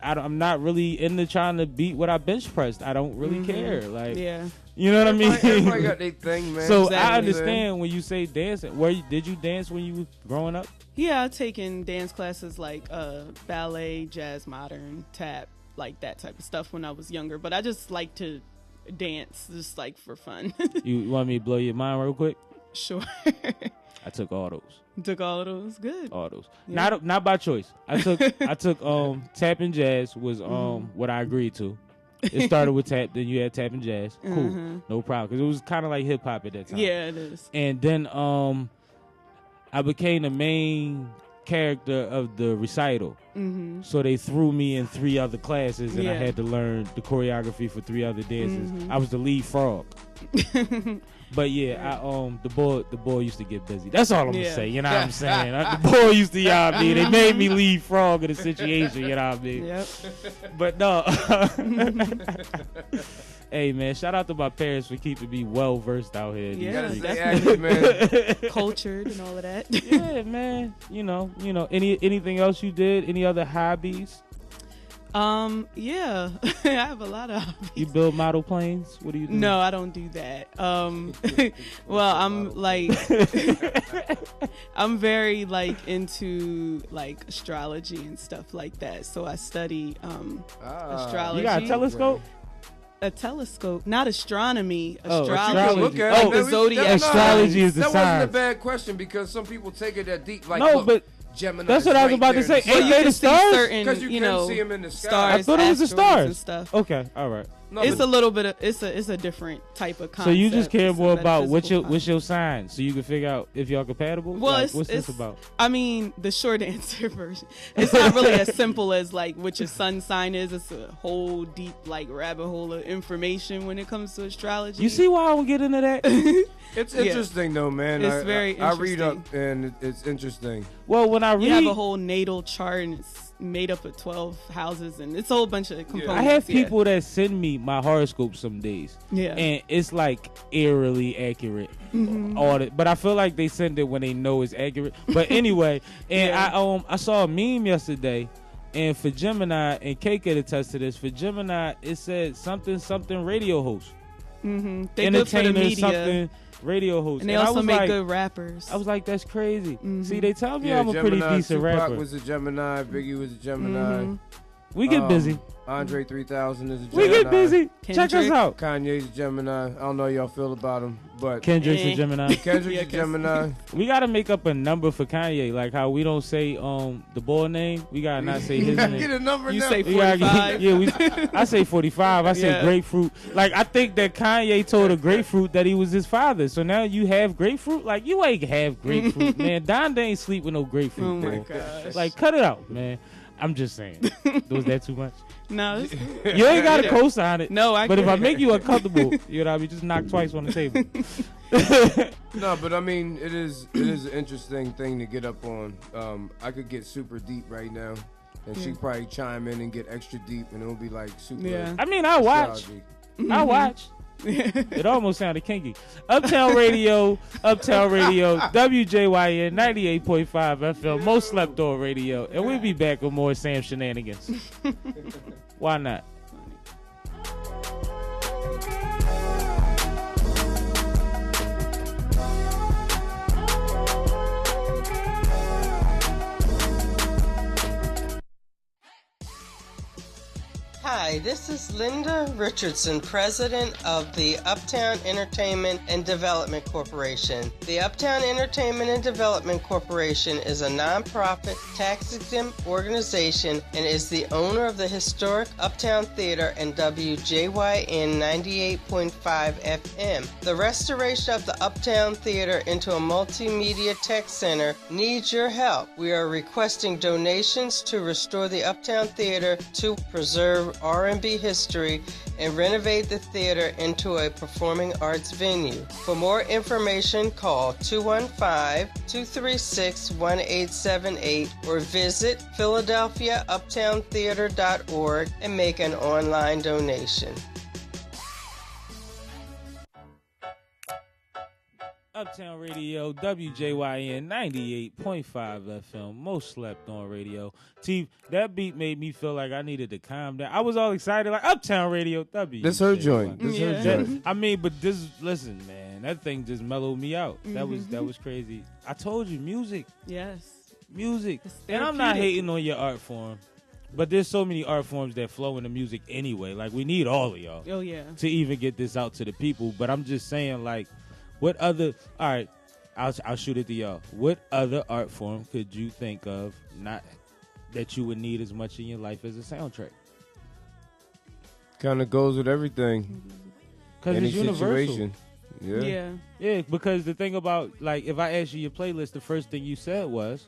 I'm not really into trying to beat what I bench pressed. I don't really care. Like, you know what I mean? Everybody got their thing, man. So Exactly. I understand when you say dancing. Did you dance when you were growing up? Yeah, I've taken dance classes like ballet, jazz, modern, tap, like that type of stuff when I was younger. But I just like to dance, just like for fun. You want me to blow your mind real quick? Sure. I took all those. Took all of those? Good. All those. Yeah. Not by choice. I took tap and jazz was what I agreed to. It started with tap, then you had tap and jazz. Cool. No problem. Because it was kind of like hip hop at that time. Yeah, it is. And then I became the main character of the recital. So they threw me in 3 other classes and I had to learn the choreography for 3 other dances. I was the lead frog. But yeah, the boy used to get busy. That's all I'm gonna say. You know what I'm saying? The boy used to, they made me lead frog in the situation. You know what I mean? Yep. But no. Hey man, shout out to my parents for keeping me well versed out here. Yeah, active, man. Cultured and all of that. Yeah, man. You know. Anything else you did? Any other hobbies? Yeah, I have a lot of hobbies. You build model planes? What do you do? No, I don't do that. Well, I'm like, I'm very like into like astrology and stuff like that. So I study astrology. You got a telescope? A telescope, not astronomy. Astrology. Look at the zodiac. Astrology is the That signs. wasn't a bad question because some people take it that deep. Like, No, look, but Gemini. that's what I was about to say. Well, Ain't you they can the see stars? certain, Because you can see 'em in the sky. stars, I thought it was the asteroids stars. and stuff. Okay, all right. No, It's but- a little bit of it's a different type of concept. So you just care It's a more about metaphysical what's your sign, so you can figure out if y'all compatible. Well, Like, it's, what's it's, this about? I mean, the short answer version. It's not really as simple as like what your sun sign is. It's a whole deep like rabbit hole of information when it comes to astrology. You see why I don't get into that? It's interesting though, man. It's very I read interesting. up and it's interesting. Well, when I read, You have a whole natal chart and it's made up of 12 houses and it's a whole bunch of components. I have people that send me my horoscope some days. Yeah. And it's like eerily accurate. All that, but I feel like they send it when they know it's accurate. But anyway, and I saw a meme yesterday, and for Gemini, and Kay could attest to this, for Gemini it said something radio host. They good for the Entertainer media. something radio host. And they I also was make like, good rappers. I was like, that's crazy. See, they tell me Yeah, I'm a Gemini, pretty decent Tupac rapper. was a Gemini. Biggie was a Gemini. We get busy. Andre 3000 is a Gemini. We get busy. Check us out. Kanye's a Gemini. I don't know how y'all feel about him, but Kendrick's a Gemini. Kendrick's a Gemini. We gotta make up a number for Kanye, like how we don't say the boy name. We gotta not say his name. Get a number You now. say 45. I say 45. I say Yeah. grapefruit. Like I think that Kanye told a grapefruit that he was his father. So now you have grapefruit. Like you ain't have grapefruit, man. Donda ain't sleep with no grapefruit. Oh my bro. gosh. Like cut it out, man. I'm just saying. Was that too much? No, it's good. You ain't got to co-sign it. No, I But if I can't. make you uncomfortable, you know what I mean? Just knock twice on the table. No, but I mean, it is an interesting thing to get up on. I could get super deep right now, and she probably chime in and get extra deep, and it'll be like super. Yeah. I mean, I watch. I watch. It almost sounded kinky. Uptown Radio, WJYN 98.5 FM, most slept on radio, and we'll be back with more Sam shenanigans. Why not? Hi, this is Linda Richardson, president of the Uptown Entertainment and Development Corporation. The Uptown Entertainment and Development Corporation is a nonprofit, tax-exempt organization and is the owner of the historic Uptown Theater and WJYN 98.5 FM. The restoration of the Uptown Theater into a multimedia tech center needs your help. We are requesting donations to restore the Uptown Theater to preserve R&B history and renovate the theater into a performing arts venue. For more information, call 215-236-1878 or visit PhiladelphiaUptownTheater.org and make an online donation. Uptown Radio, WJYN 98.5 FM, most slept on radio. Teef, that beat made me feel like I needed to calm down. I was all excited, like Uptown Radio, WJYN. This her joint. This her joint. I mean, but listen, man, that thing just mellowed me out. That was crazy. I told you, music. Yes. Music. And I'm not hating on your art form, but there's so many art forms that flow into music anyway. Like, we need all of y'all. Oh, yeah. To even get this out to the people. But I'm just saying, like, what other? All right, I'll shoot it to y'all. What other art form could you think of not that you would need as much in your life as a soundtrack? Kind of goes with everything. Because it's universal. Yeah. Because the thing about, like, if I ask you your playlist, the first thing you said was,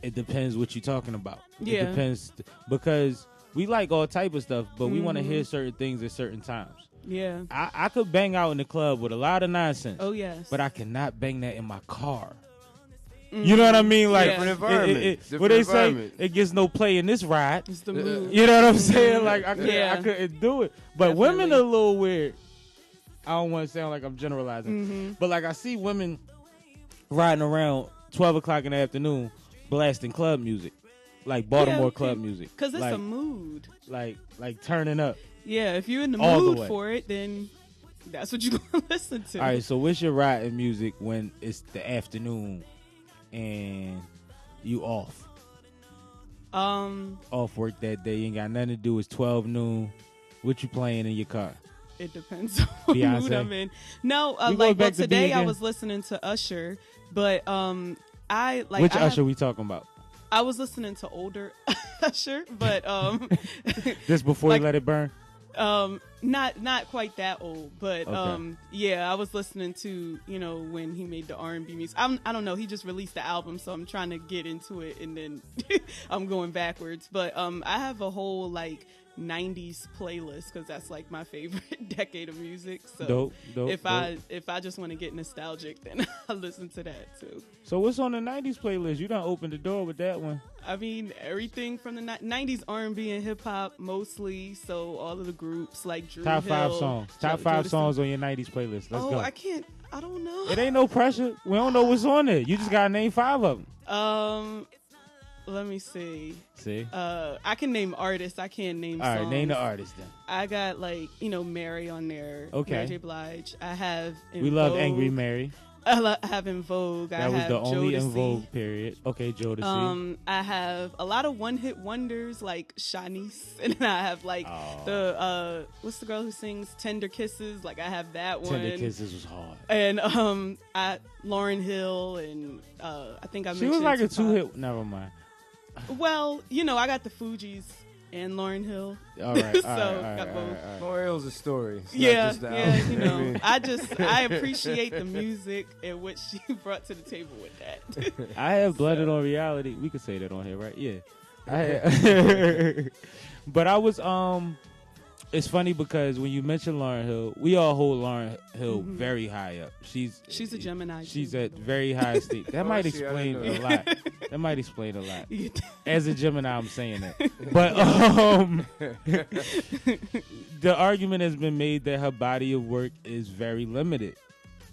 it depends what you're talking about. Yeah. It depends because we like all type of stuff, but we want to hear certain things at certain times. Yeah. I could bang out in the club with a lot of nonsense. Oh, yes. But I cannot bang that in my car. You know what I mean? Like, different environment. What they say, it gets no play in this ride. It's the mood. You know what I'm saying? Like, I couldn't do it. But Definitely. women are a little weird. I don't want to sound like I'm generalizing. But, like, I see women riding around 12 o'clock in the afternoon blasting club music. Like Baltimore club music. Because it's like, a mood. Like turning up. Yeah, if you're in the All the mood way. for it, then that's what you're going to listen to. All right, so what's your riding music when it's the afternoon and you off? Off work that day, you ain't got nothing to do. It's 12 noon. What you playing in your car? It depends on what Beyonce? mood I'm in. No, We going back to today B I again? was listening to Usher, but I like Which I Usher have- we talking about? I was listening to older Usher, but Just before like, you let it burn? not quite that old, but Okay. yeah, I was listening to, you know, when he made the R&B music. I don't know, he just released the album, so I'm trying to get into it and then I'm going backwards. But I have a whole like 90s playlist because that's like my favorite decade of music. So Dope, if I just want to get nostalgic, then I listen to that too. So what's on the 90s playlist? You done opened the door with that one. I mean, everything from the 90s R&B and hip hop mostly. So all of the groups like Drew Top Hill, 5 songs. Top 5 songs on your 90s playlist. Let's go. I don't know. It ain't no pressure. We don't know what's on there. You just gotta name 5 of them. Let me see. See? I can name artists. I can't name All right, songs. name the artist then. I got like, Mary on there. Okay. Mary J. Blige. I have. We love Angry Mary. I have In Vogue. That I was have the only In Jodeci. Vogue period. Okay, Jodeci. I have a lot of one-hit wonders like Shanice, and then I have like the what's the girl who sings Tender Kisses? Like I have that one. Tender Kisses was hard. And Lauryn Hill, and I think I She mentioned was like a Tupac. 2-hit. Never mind. Well, I got the Fugees and Lauryn Hill. All right, so all right, got both. Lauryn Hill's a story. It's Yeah, not just the album. I appreciate the music and what she brought to the table with that. I have Blended on Reality. We could say that on here, right? Yeah. But I was it's funny because when you mention Lauryn Hill, we all hold Lauryn Hill very high up. She's a Gemini. She's at very high state. That might explain a lot. That might explain a lot. As a Gemini, I'm saying that. But the argument has been made that her body of work is very limited.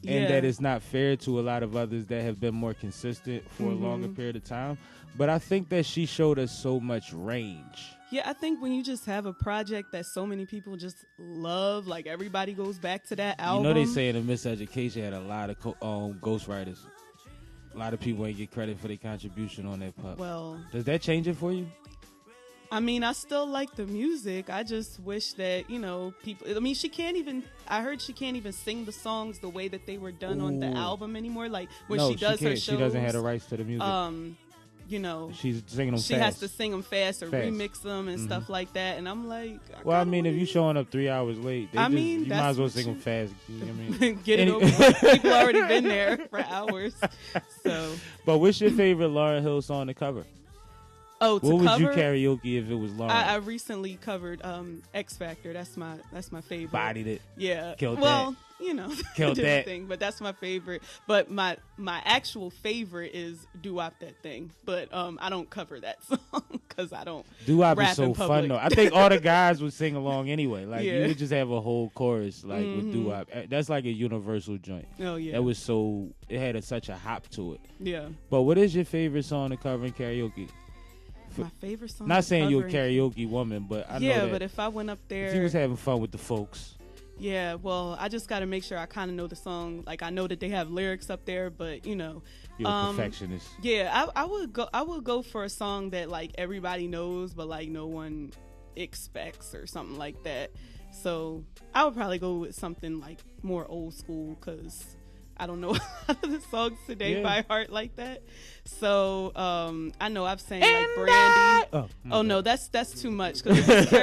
And that it's not fair to a lot of others that have been more consistent for a longer period of time. But I think that she showed us so much range. Yeah, I think when you just have a project that so many people just love, like everybody goes back to that album. You know they say the Miseducation had a lot of ghostwriters. A lot of people ain't get credit for their contribution on that pup. Well, does that change it for you? I mean, I still like the music. I just wish that, people... I mean, I heard she can't even sing the songs the way that they were done on the album anymore. Like, when she does her shows... she doesn't have the rights to the music. She's singing them she fast. has to sing them fast or remix them and stuff like that. And I'm like... Well, I mean, if you showing up 3 hours late, you might as well sing them fast. You know what I mean? Get it over with. People already been there for hours. So... But what's your favorite Lauryn Hill song to cover? Oh, to what cover? Would you karaoke if it was Lauryn? I recently covered X Factor. That's my favorite. Bodied it. Yeah. Killed well, that. Killed that. that thing, but that's my favorite. But my actual favorite is Doo-Wop That Thing. But I don't cover that song because I don't. Doo-Wop rap is so in public. fun though. I think all the guys would sing along anyway. Like Yeah. you would just have a whole chorus like with Doo-Wop. That's like a universal joint. Oh yeah. That was so. It had such a hop to it. Yeah. But what is your favorite song to cover in karaoke? My favorite song. Not saying you're a covering- karaoke woman, but I know Yeah, that but if I went up there, if you was having fun with the folks. Yeah, well, I just got to make sure I kind of know the song. Like I know that they have lyrics up there, but You're a perfectionist. Yeah, I would go for a song that like everybody knows, but like no one expects or something like that. So I would probably go with something like more old school because I don't know a lot of the songs today by heart like that. So I know I've sang like Brandy. Oh no, that's too much. Cause if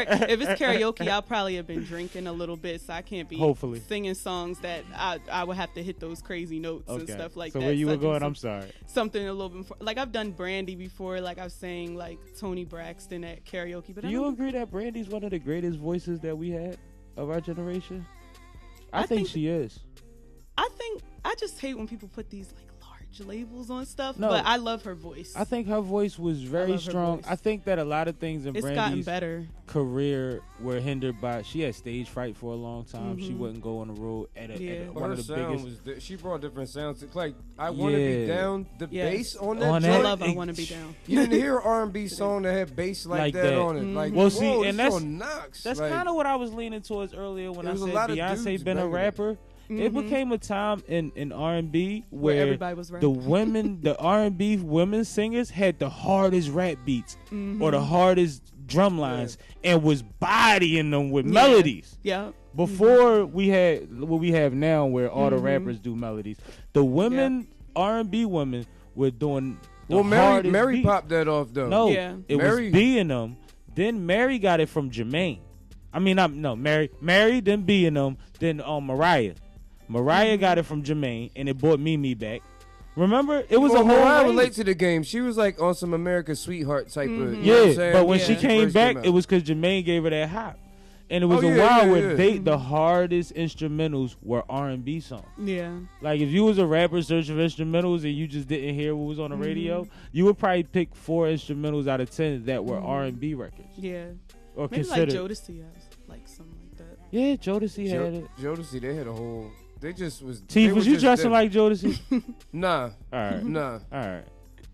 it's karaoke, I'll probably have been drinking a little bit, so I can't be Hopefully singing songs that I would have to hit those crazy notes and stuff like that. So where you were I do going? I'm sorry. Something a little bit more, like I've done Brandy before. Like I've sang like Toni Braxton at karaoke. But Do you agree that Brandy's one of the greatest voices that we had of our generation? I think she is. I just hate when people put these like large labels on stuff. No. But I love her voice. I think her voice was very love her strong. voice. I think that a lot of things in It's gotten Brandy's better. career were hindered by she had stage fright for a long time. She wouldn't go on the road at one her of the sound biggest. she brought different sounds. Like I Want to Be Down, the bass on that. I love I Want to Be Down. You didn't hear an R&B song that had bass like that on it. Like, well, whoa, see, and this that's song knocks. that's Like, kind of what I was leaning towards earlier when I There was said a lot of Beyonce dudes been a banging it. rapper. It became a time in R&B Where where everybody was the rapping. women, the R&B women singers had the hardest rap beats or the hardest drum lines and was bodying them with melodies. Yeah. Before we had what we have now where all the rappers do melodies, the women, R&B women were doing the hardest Mary beats. popped that off though. No, Yeah. it Mary- was B in them. Then Mary got it from Jermaine. I mean, Mary, then B in them, then Mariah. Mariah got it from Jermaine, and it brought Mimi back. Remember, it was a whole Mariah was range. late to the game. She was like on some America's Sweetheart type of. You know what I'm Yeah, saying? but when she came First back, out. it was because Jermaine gave her that hop. And it was Oh, a yeah, while yeah, where yeah. the hardest instrumentals were R&B songs. Yeah. Like if you was a rapper searching for instrumentals and you just didn't hear what was on the radio, you would probably pick 4 instrumentals out of 10 that were R&B records. Yeah. Or Maybe considered. like Jodeci has like something like that. Yeah, Jodeci had it. Jodeci, they had a whole. They just was. Teef, they was were you just dressing them. like Jodeci? Nah. All right. Nah. All right.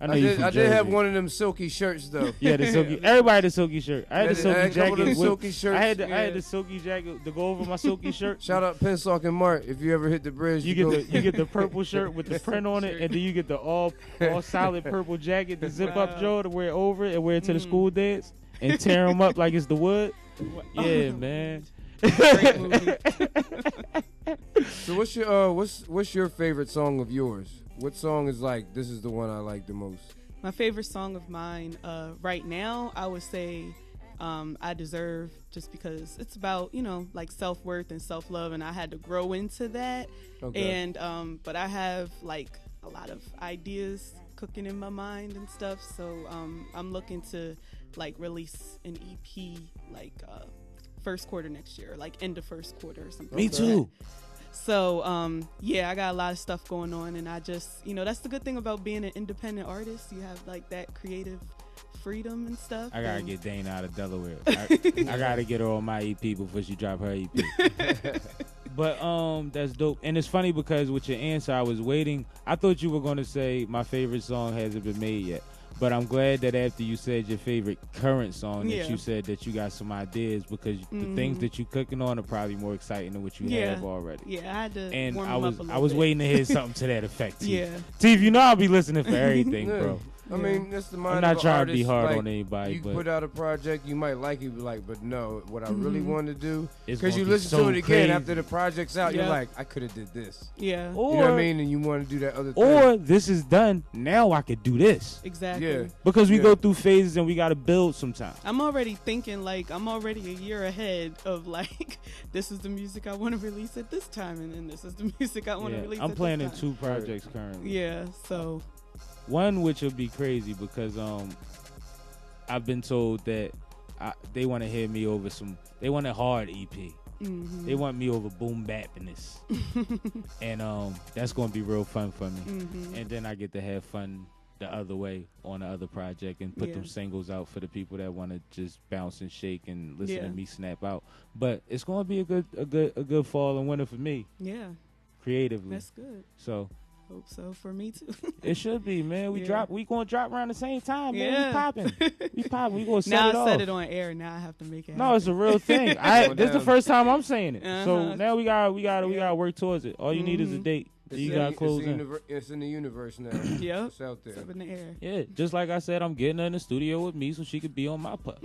know I you did, from I did have Jersey. one of them silky shirts though. Yeah, the silky. Everybody had the silky shirt. I had the silky a couple of jacket. them silky shirts. I had the silky jacket to go over my silky shirt. Shout out Pensock and Mart. If you ever hit the bridge, You get the purple shirt with the print on it, and then you get the all solid purple jacket, the zip up Joe to wear it over it and wear it to the school dance and tear them up like it's the wood. Yeah, man. Great movie. So what's your favorite song of yours? What song is like, this is the one I like the most? My favorite song of mine right now, I would say I Deserve, just because it's about, like self-worth and self-love, and I had to grow into that. Okay. And but I have like a lot of ideas cooking in my mind and stuff, so I'm looking to like release an EP like first quarter next year, like end of first quarter or something. Me too. So, yeah, I got a lot of stuff going on, and I just, that's the good thing about being an independent artist. You have like that creative freedom and stuff. I gotta get Dayna out of Delaware. I gotta get her on my EP before she drop her EP. But that's dope. And it's funny because with your answer, I was waiting. I thought you were gonna say my favorite song hasn't been made yet. But I'm glad that after you said your favorite current song, that you said that you got some ideas, because the things that you cooking on are probably more exciting than what you have already. Yeah, I had to And warm I them was up a little I was bit. waiting to hear something to that effect. Teef. Yeah. Teef, you know I'll be listening for everything, Yeah. bro. I mean, that's the mind I'm not of an trying to be artist. hard Like, on anybody, You but put out a project, you might like it, but no, what I really want to do, It's because gonna you be listen so to it again crazy. after the project's out, you're Yeah. like, I could have did this. Yeah. You know what I mean? And you want to do that other thing. Or this is done. Now I could do this. Exactly. Yeah. Because we Yeah. go through phases and we got to build sometimes. I'm already thinking, like, I'm already a year ahead of, like, this is the music I want to release at this time, and then this is the music I want to release I'm at planning this time. 2 projects currently. Yeah, so. One which would be crazy because I've been told that they want to hear me over they want a hard EP. Mhm. They want me over boom bappiness. And that's going to be real fun for me. Mhm. And then I get to have fun the other way on the other project and put them singles out for the people that want to just bounce and shake and listen to me snap out. But it's going to be a good fall and winter for me. Yeah. Creatively. That's good. So Hope so for me too. it should be, man. We gonna drop around the same time, man. Yeah. We popping. We gonna set now it I off. said it on air. Now I have to make it. No, it's a real thing. This is the first time I'm saying it. So Uh-huh. now we gotta work towards it. All you need is a date. You gotta close in. It's in the universe now. Yep. It's out there. It's up in the air. Yeah, just like I said, I'm getting her in the studio with me so she could be on my pup.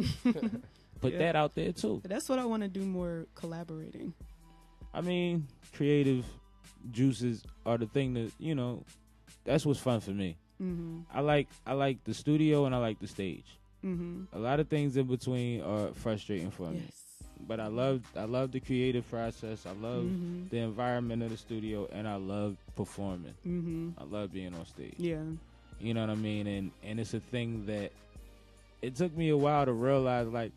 Put Yeah. that out there too. That's what I want to do, more collaborating. I mean, creative juices are the thing that, that's what's fun for me. Mhm. I like the studio and I like the stage. Mhm. A lot of things in between are frustrating for me. But I love the creative process. I love Mhm. the environment of the studio, and I love performing. Mhm. I love being on stage. Yeah. You know what I mean? And it's a thing that it took me a while to realize, like,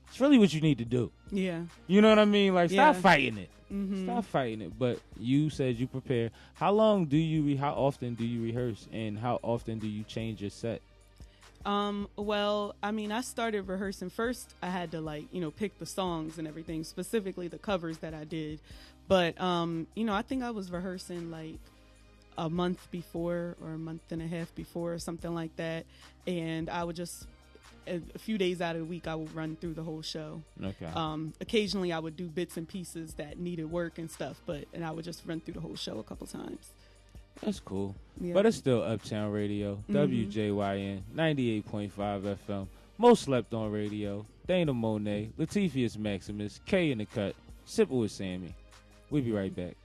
it's really what you need to do. Yeah. You know what I mean? Like, stop Yeah. fighting it. Mhm. Stop fighting it. But you said you prepare. How often do you rehearse, and how often do you change your set? Well, I mean, I started rehearsing first. I had to pick the songs and everything, specifically the covers that I did. But, I think I was rehearsing like a month before or a month and a half before or something like that. And I would just, a few days out of the week, I would run through the whole show. Okay. Occasionally I would do bits and pieces that needed work and stuff, and I would just run through the whole show a couple times. That's cool. Yeah. But it's still Uptown Radio, Mhm. WJYN, 98.5 FM, most slept on radio. Dayna Monet, Latifius Maximus, K in the cut, Sipping with Sammie. We'll be right back.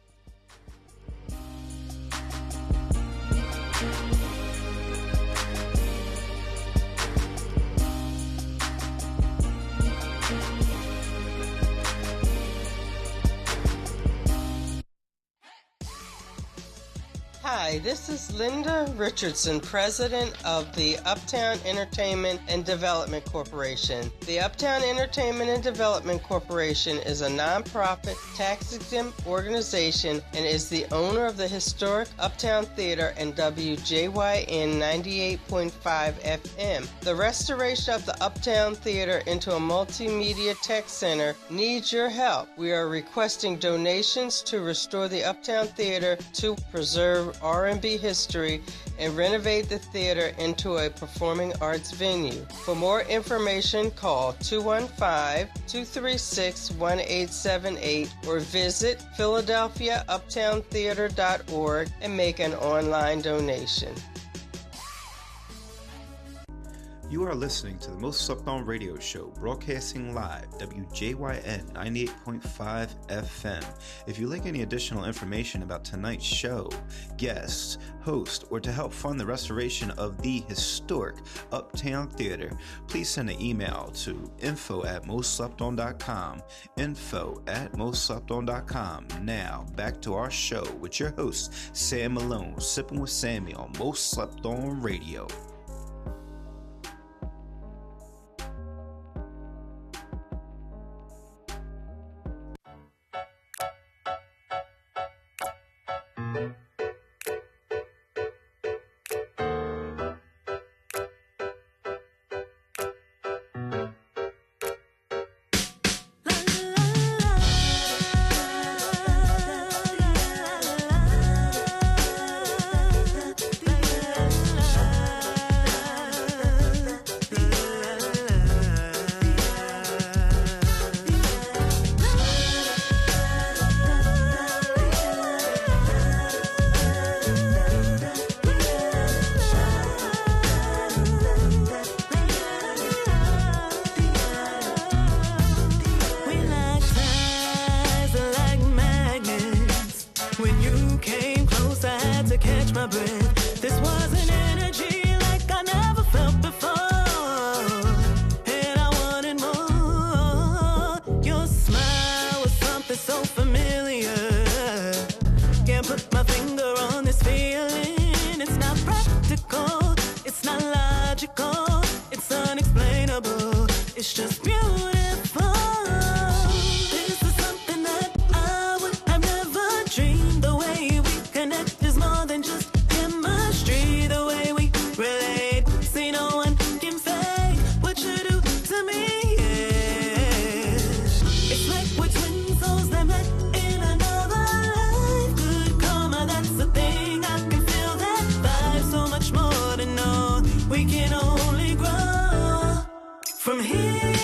Hi, this is Linda Richardson, president of the Uptown Entertainment and Development Corporation. The Uptown Entertainment and Development Corporation is a nonprofit, tax-exempt organization and is the owner of the historic Uptown Theater and WJYN 98.5 FM. The restoration of the Uptown Theater into a multimedia tech center needs your help. We are requesting donations to restore the Uptown Theater to preserve R&B history and renovate the theater into a performing arts venue. For more information, call 215-236-1878 or visit PhiladelphiaUptownTheater.org and make an online donation. You are listening to the most slept on radio show, broadcasting live, WJYN 98.5 FM. If you like any additional information about tonight's show, guests, host, or to help fund the restoration of the historic Uptown Theater, please send an email to info@mostslepton.com, info@mostslepton.com. Now, back to our show with your host, Sam Malone, Sipping with Sammie on Most Slept On Radio. From here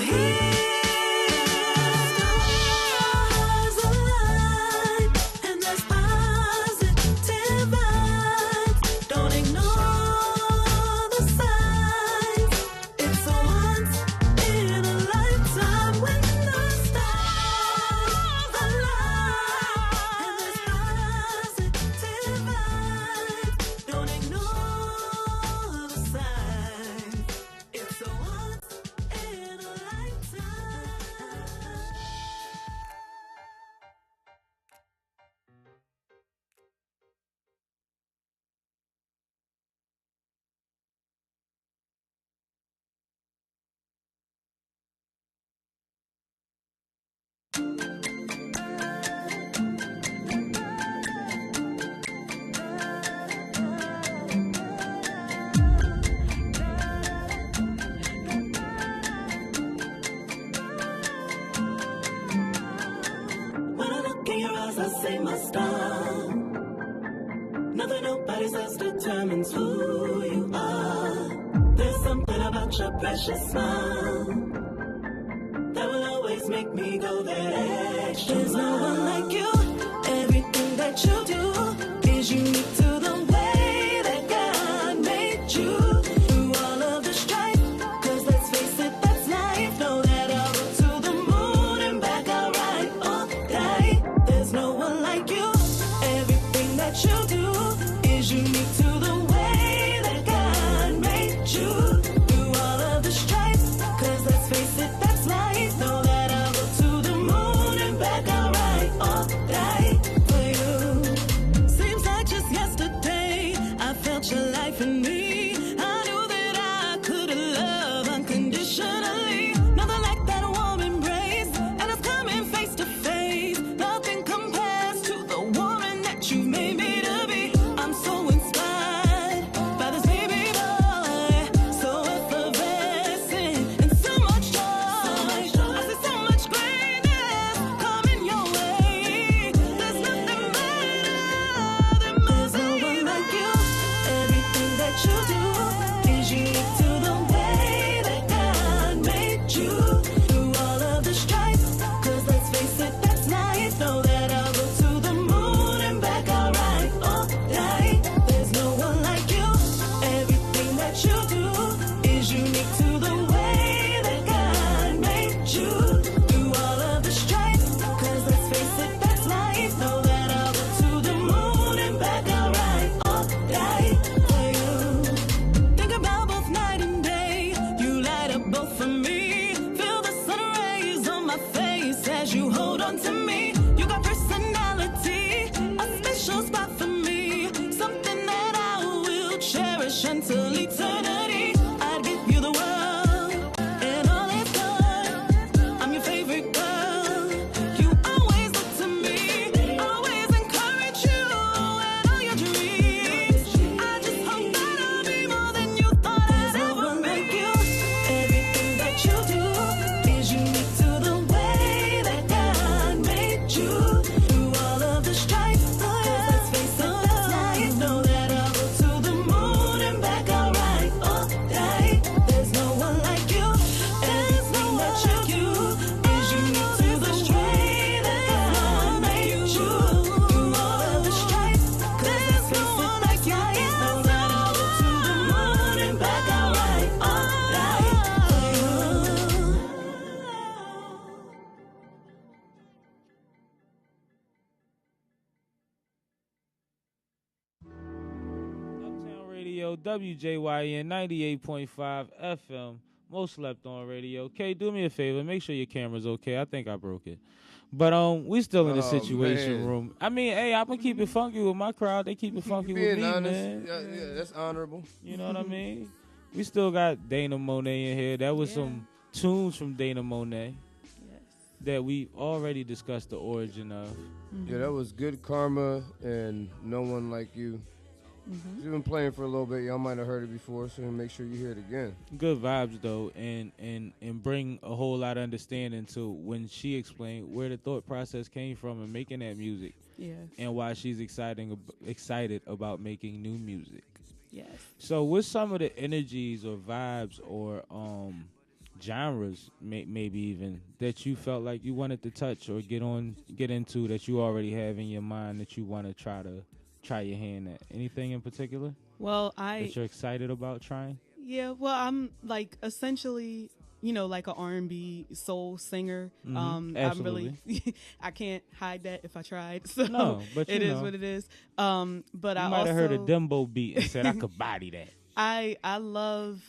Stars align, and there's positive vibes. Don't ignore the signs. It's a once in a lifetime when the stars align, and there's positive vibes. Don't ignore the signs. It's a once in a lifetime. When I look in your eyes, I say my style. Nothing nobody says determines who you are. There's something about your precious smile that will always make me go that extra mile. There's no one like you. Everything that you do is unique to the way that God made you. Through all of the strife, 'cause let's face it, that's life. Know that I'll go to the moon and back, alright, alright. There's no one like you. Everything that you do is unique to the way that God made you. Through all of the strife, 'cause let's face it, that's life. Know that I'll go to the moon and back, alright, alright. For you, seems like just yesterday I felt your life in me. I knew that I could love unconditionally. Nothing like that warm embrace, and it's coming face to face. Nothing compares to the woman that you made me to be. I'm so inspired by this baby boy, so effervescent and so much joy. I see so much greatness coming your way. There's nothing better than there's no one like you. Everything that you do is unique to the way that God made you. Through all of the strife, 'cause let's face it, that's life. Know that I'll go to the moon and back, alright, alright. There's no one like you. Everything that you do is unique to the way that God made you. Through all of the strife, 'cause let's face it, that's life. Know that I'll go to the moon and back, alright, alright. For you, think about both night and day. You light up both for me. Feel the sun rays on my face as you hold on to me. You got personality, a special spot for me. Something that I will cherish until eternity. I'd give you the world and all it's done. I'm your favorite girl. You always look to me, always encourage you and all your dreams. I just hope that I'll be more than you thought I'd ever be. Everything that you do is unique to the way that God made you. Through all of the strife, 'cause let's face it, that's life. Know that I'll go to the moon and back, alright, alright. There's no one like you. Everything that you do is unique to the way that God made you. Through all of the strife, 'cause let's face it, that's life. Know that I'll go to the moon and back, alright, alright. Uptown Radio, WJYN 98.5 FM, most slept on radio. Okay, do me a favor, make sure your camera's okay. I think I broke it. But we still in the Oh, situation man. room. I mean, hey, I'm gonna keep it funky with my crowd. They keep it funky with Being me, honest, man. yeah, that's honorable. You know what I mean? We still got Dayna Monet in here. That was some tunes from Dayna Monet that we already discussed the origin of. Yeah, that was Good Karma and No One Like You. You've been playing for a little bit. Y'all might have heard it before, so make sure you hear it again. Good vibes though, and bring a whole lot of understanding to when she explained where the thought process came from in making that music. Yes. And why she's excited about making new music. Yes. So what's some of the energies or vibes or genres, maybe even that you felt like you wanted to touch or get into that you already have in your mind that you want to try your hand at? Anything in particular? Well, that you're excited about trying? Yeah, well, I'm like essentially, like an R&B soul singer. Absolutely. I'm really, I can't hide that if I tried. So no, but it is what it is. But you I might have heard a also Dembo beat and said I could body that. I love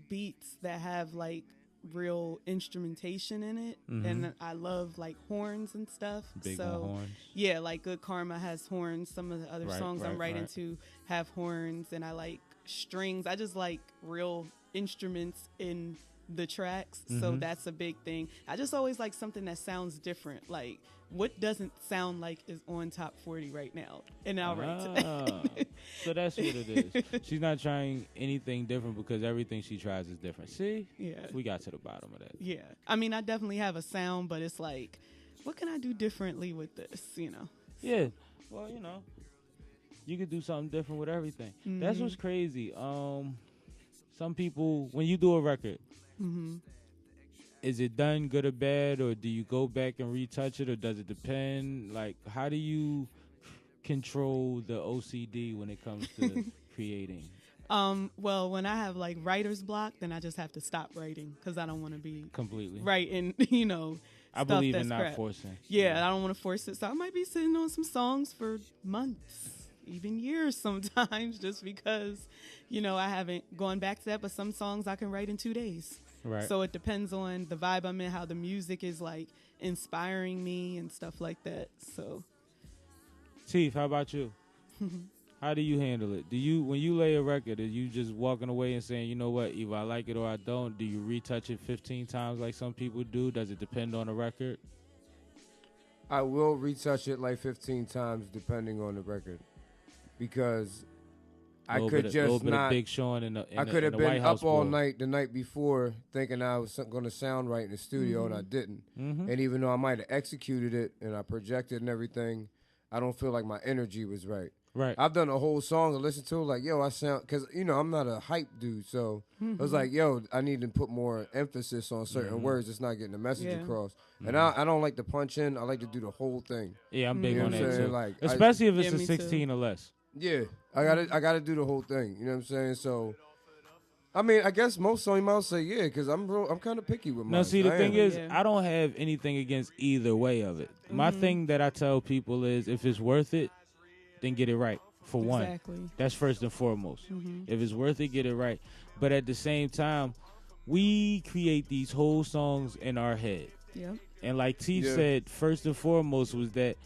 beats that have like real instrumentation in it, and I love like horns and stuff. Big on horns. Yeah, like Good Karma has horns. Some of the other songs I'm writing to have horns, and I like strings. I just like real instruments in the tracks, so that's a big thing. I just always like something that sounds different. Like, what doesn't sound like is on top 40 right now, and I'll write to that. So that's what it is. She's not trying anything different because everything she tries is different. See? Yeah. We got to the bottom of that. Yeah. I mean, I definitely have a sound, but it's like, what can I do differently with this, Yeah. Well, you could do something different with everything. That's what's crazy. Some people, when you do a record, is it done good or bad, or do you go back and retouch it, or does it depend? Like, how do you control the OCD when it comes to creating? Well, when I have like writer's block, then I just have to stop writing because I don't want to be completely writing, I believe in not forcing. Yeah, I don't want to force it. So I might be sitting on some songs for months, even years sometimes, just because, I haven't gone back to that. But some songs I can write in 2 days. Right. So it depends on the vibe I'm in, how the music is like inspiring me and stuff like that. So, Teef, how about you? How do you handle it? When you lay a record, are you just walking away and saying, you know what, either I like it or I don't? Do you retouch it 15 times like some people do? Does it depend on the record? I will retouch it like 15 times depending on the record, because I could just not. Big Sean in the I could have been up all night the night before thinking I was going to sound right in the studio, and I didn't. And even though I might have executed it and I projected and everything, I don't feel like my energy was right. Right. I've done a whole song and listened to it like, yo, I sound, because, I'm not a hype dude. So I was like, yo, I need to put more emphasis on certain words. It's not getting the message across. And I don't like to punch in. I like to do the whole thing. Yeah, I'm big on that too. Like, especially if it's a 16 or less. Yeah, I gotta do the whole thing. You know what I'm saying? So, I mean, I guess most songs might say yeah, because I'm kind of picky with mine. No, see, the thing is, I don't have anything against either way of it. My thing that I tell people is, if it's worth it, then get it right. For one, that's first and foremost. If it's worth it, get it right. But at the same time, we create these whole songs in our head. Yeah. And like Teef said, first and foremost was that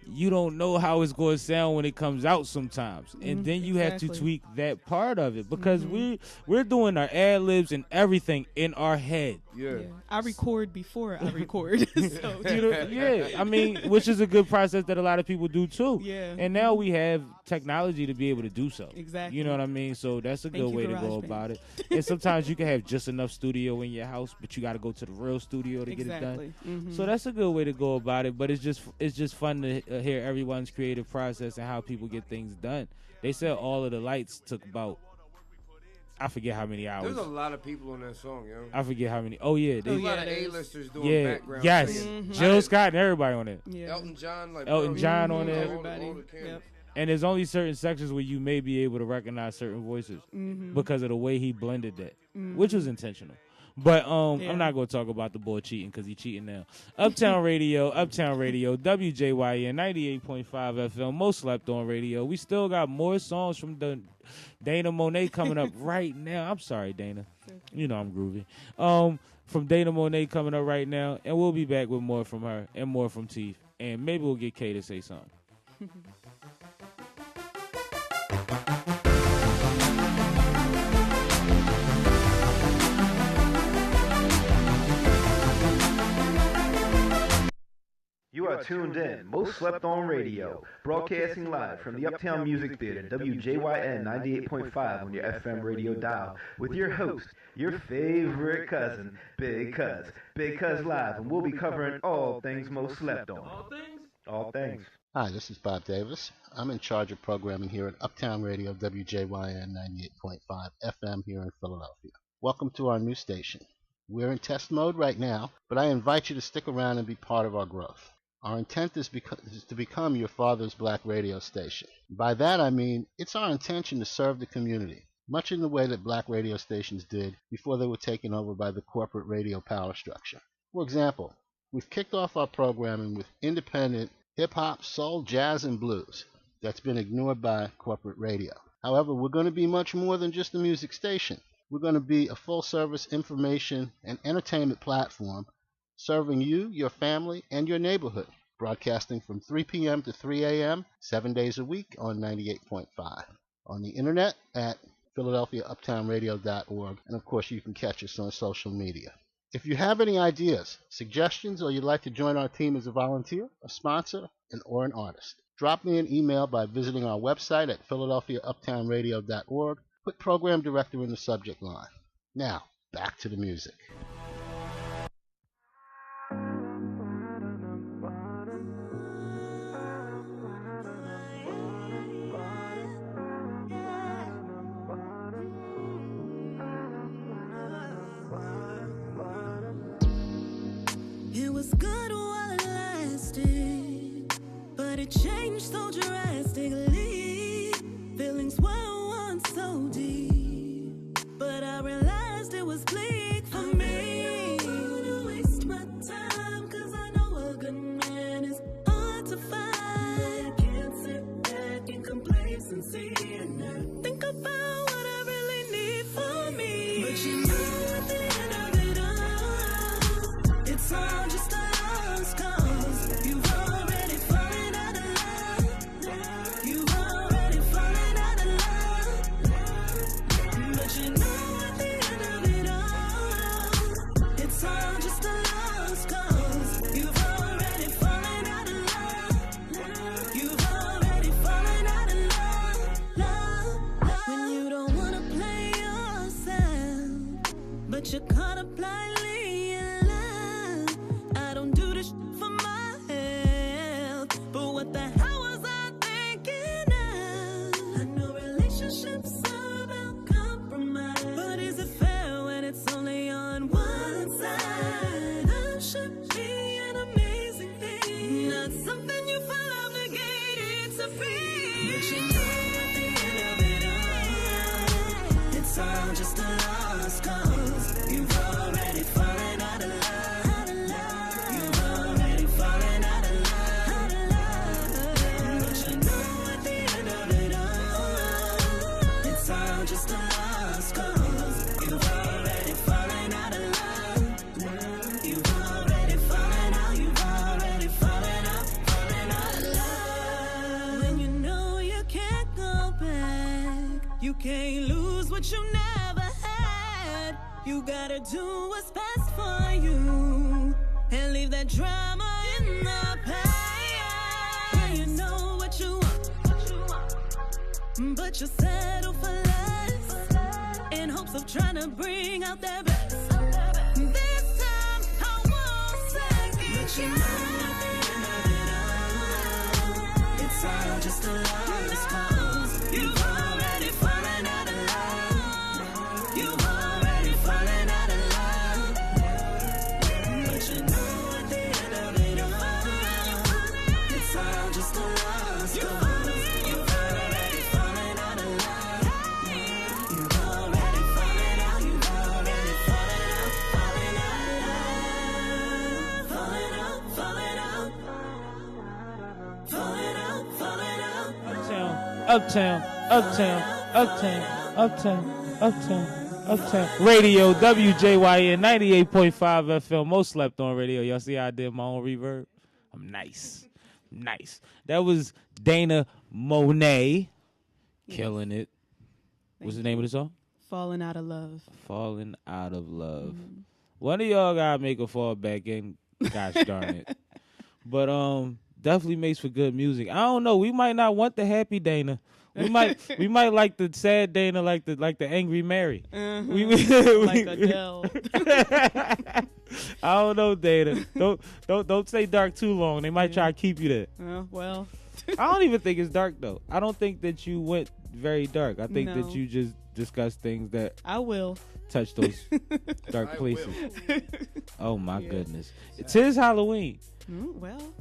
you don't know how it's going to sound when it comes out sometimes. And then you have to tweak that part of it, because we're doing our ad-libs and everything in our head. Yeah. I record before I record. So. I mean, which is a good process that a lot of people do too. Yeah. And now we have technology to be able to do so. Exactly. You know what I mean? So that's a good way to go about it. And sometimes you can have just enough studio in your house, but you got to go to the real studio to get it done. So that's a good way to go about it. But it's just fun to hear everyone's creative process and how people get things done. They said All of the Lights took about, I forget how many hours. There's a lot of people on that song, yo. I forget how many. Oh yeah, there's a lot of A-listers doing background. Yes, Jill Scott and everybody on it. Yeah. Elton John, on it. Everybody. Yep. And there's only certain sections where you may be able to recognize certain voices because of the way he blended that, which was intentional. But I'm not going to talk about the boy cheating because he's cheating now. Uptown Radio, WJYN 98.5 FM, most slept on radio. We still got more songs from the Dayna Monet coming up right now. I'm sorry, Dayna. You know I'm groovy. From Dayna Monet coming up right now, and we'll be back with more from her and more from Teef. And maybe we'll get Kay to say something. You are tuned in, Most Slept On Radio, broadcasting live from the Uptown Music Theater, WJYN 98.5 on your FM radio dial, with your host, your favorite cousin, Big Cuz. Big Cuz Live, and we'll be covering all things Most Slept On. All things? All things. Hi, this is Bob Davis. I'm in charge of programming here at Uptown Radio, WJYN 98.5 FM here in Philadelphia. Welcome to our new station. We're in test mode right now, but I invite you to stick around and be part of our growth. Our intent is to become your father's black radio station. By that I mean it's our intention to serve the community, much in the way that black radio stations did before they were taken over by the corporate radio power structure. For example, we've kicked off our programming with independent hip-hop, soul, jazz, and blues that's been ignored by corporate radio. However, we're going to be much more than just a music station. We're going to be a full-service information and entertainment platform serving you, your family, and your neighborhood, broadcasting from 3 p.m. to 3 a.m., 7 days a week on 98.5. On the internet at PhiladelphiaUptownRadio.org, and of course you can catch us on social media. If you have any ideas, suggestions, or you'd like to join our team as a volunteer, a sponsor, or an artist, drop me an email by visiting our website at PhiladelphiaUptownRadio.org. Put Program Director in the subject line. Now, back to the music. It was good while it lasted, but it changed so drastically. Feelings were once so deep, but I realized it was bleak for me. I don't wanna waste my time, cause I know a good man is hard to find. I can't sit back in complacency and not think about what I really need for me. But you know at the end of it all, it's all just a lost cause. You've already fallen out of love. You've already fallen out of love. But you know at the end of it all, it's all just a lost cause. You've already fallen out of love. You've already fallen out of love. When you don't wanna play yourself, but you're caught up blindly in love. I don't do this for my health, but what the hell was I thinking of? I know relationships are about compromise, but is it fair when it's only on one side? Love should be an amazing thing, not something you feel obligated to be. But you know at the end of it all, it's all just a lost cause. You've already fallen out of love. You've already fallen out of love. But you know at the end of it all, it's all just a lost cause. You've already fallen out of love. You've already fallen out. You've already fallen out. Fallen out of love. When you know you can't go back, you can't lose what you never had. You gotta do what's best for you and leave that drama in the past. When you know what you want, but you settle for less in hopes of trying to bring out their best. This time I won't second. But you know at the end of it all, it's all just a lost cause. You've already fallen out of love. You've already fallen out of love. But you know at the end of it all, it's all just a lost cause. You've already fallen out of love. You've already fallen out. You've already fallen out. Fallen out of love. Fallen out. Fallen out. Fallen out. Fallen out. Uptown, uptown, uptown, uptown, uptown, uptown. Radio, WJYN 98.5 FM, most slept on radio. Y'all see how I did my own reverb? I'm nice. Nice. That was Dayna Monet, killing it. What's the name of the song? Falling Out of Love. Falling Out of Love. One of y'all gotta make a fall back in. Gosh darn it. But definitely makes for good music. I don't know. We might not want the happy Dayna. We might like the sad Dayna, like the angry Mary. Like Adele. I don't know, Dayna. Don't say dark too long. They might try to keep you there. Well. I don't even think it's dark though. I don't think that you went very dark. I think that No. you just discuss things that I will touch those dark I places. will. Oh my Yeah. goodness. It is Halloween. Well,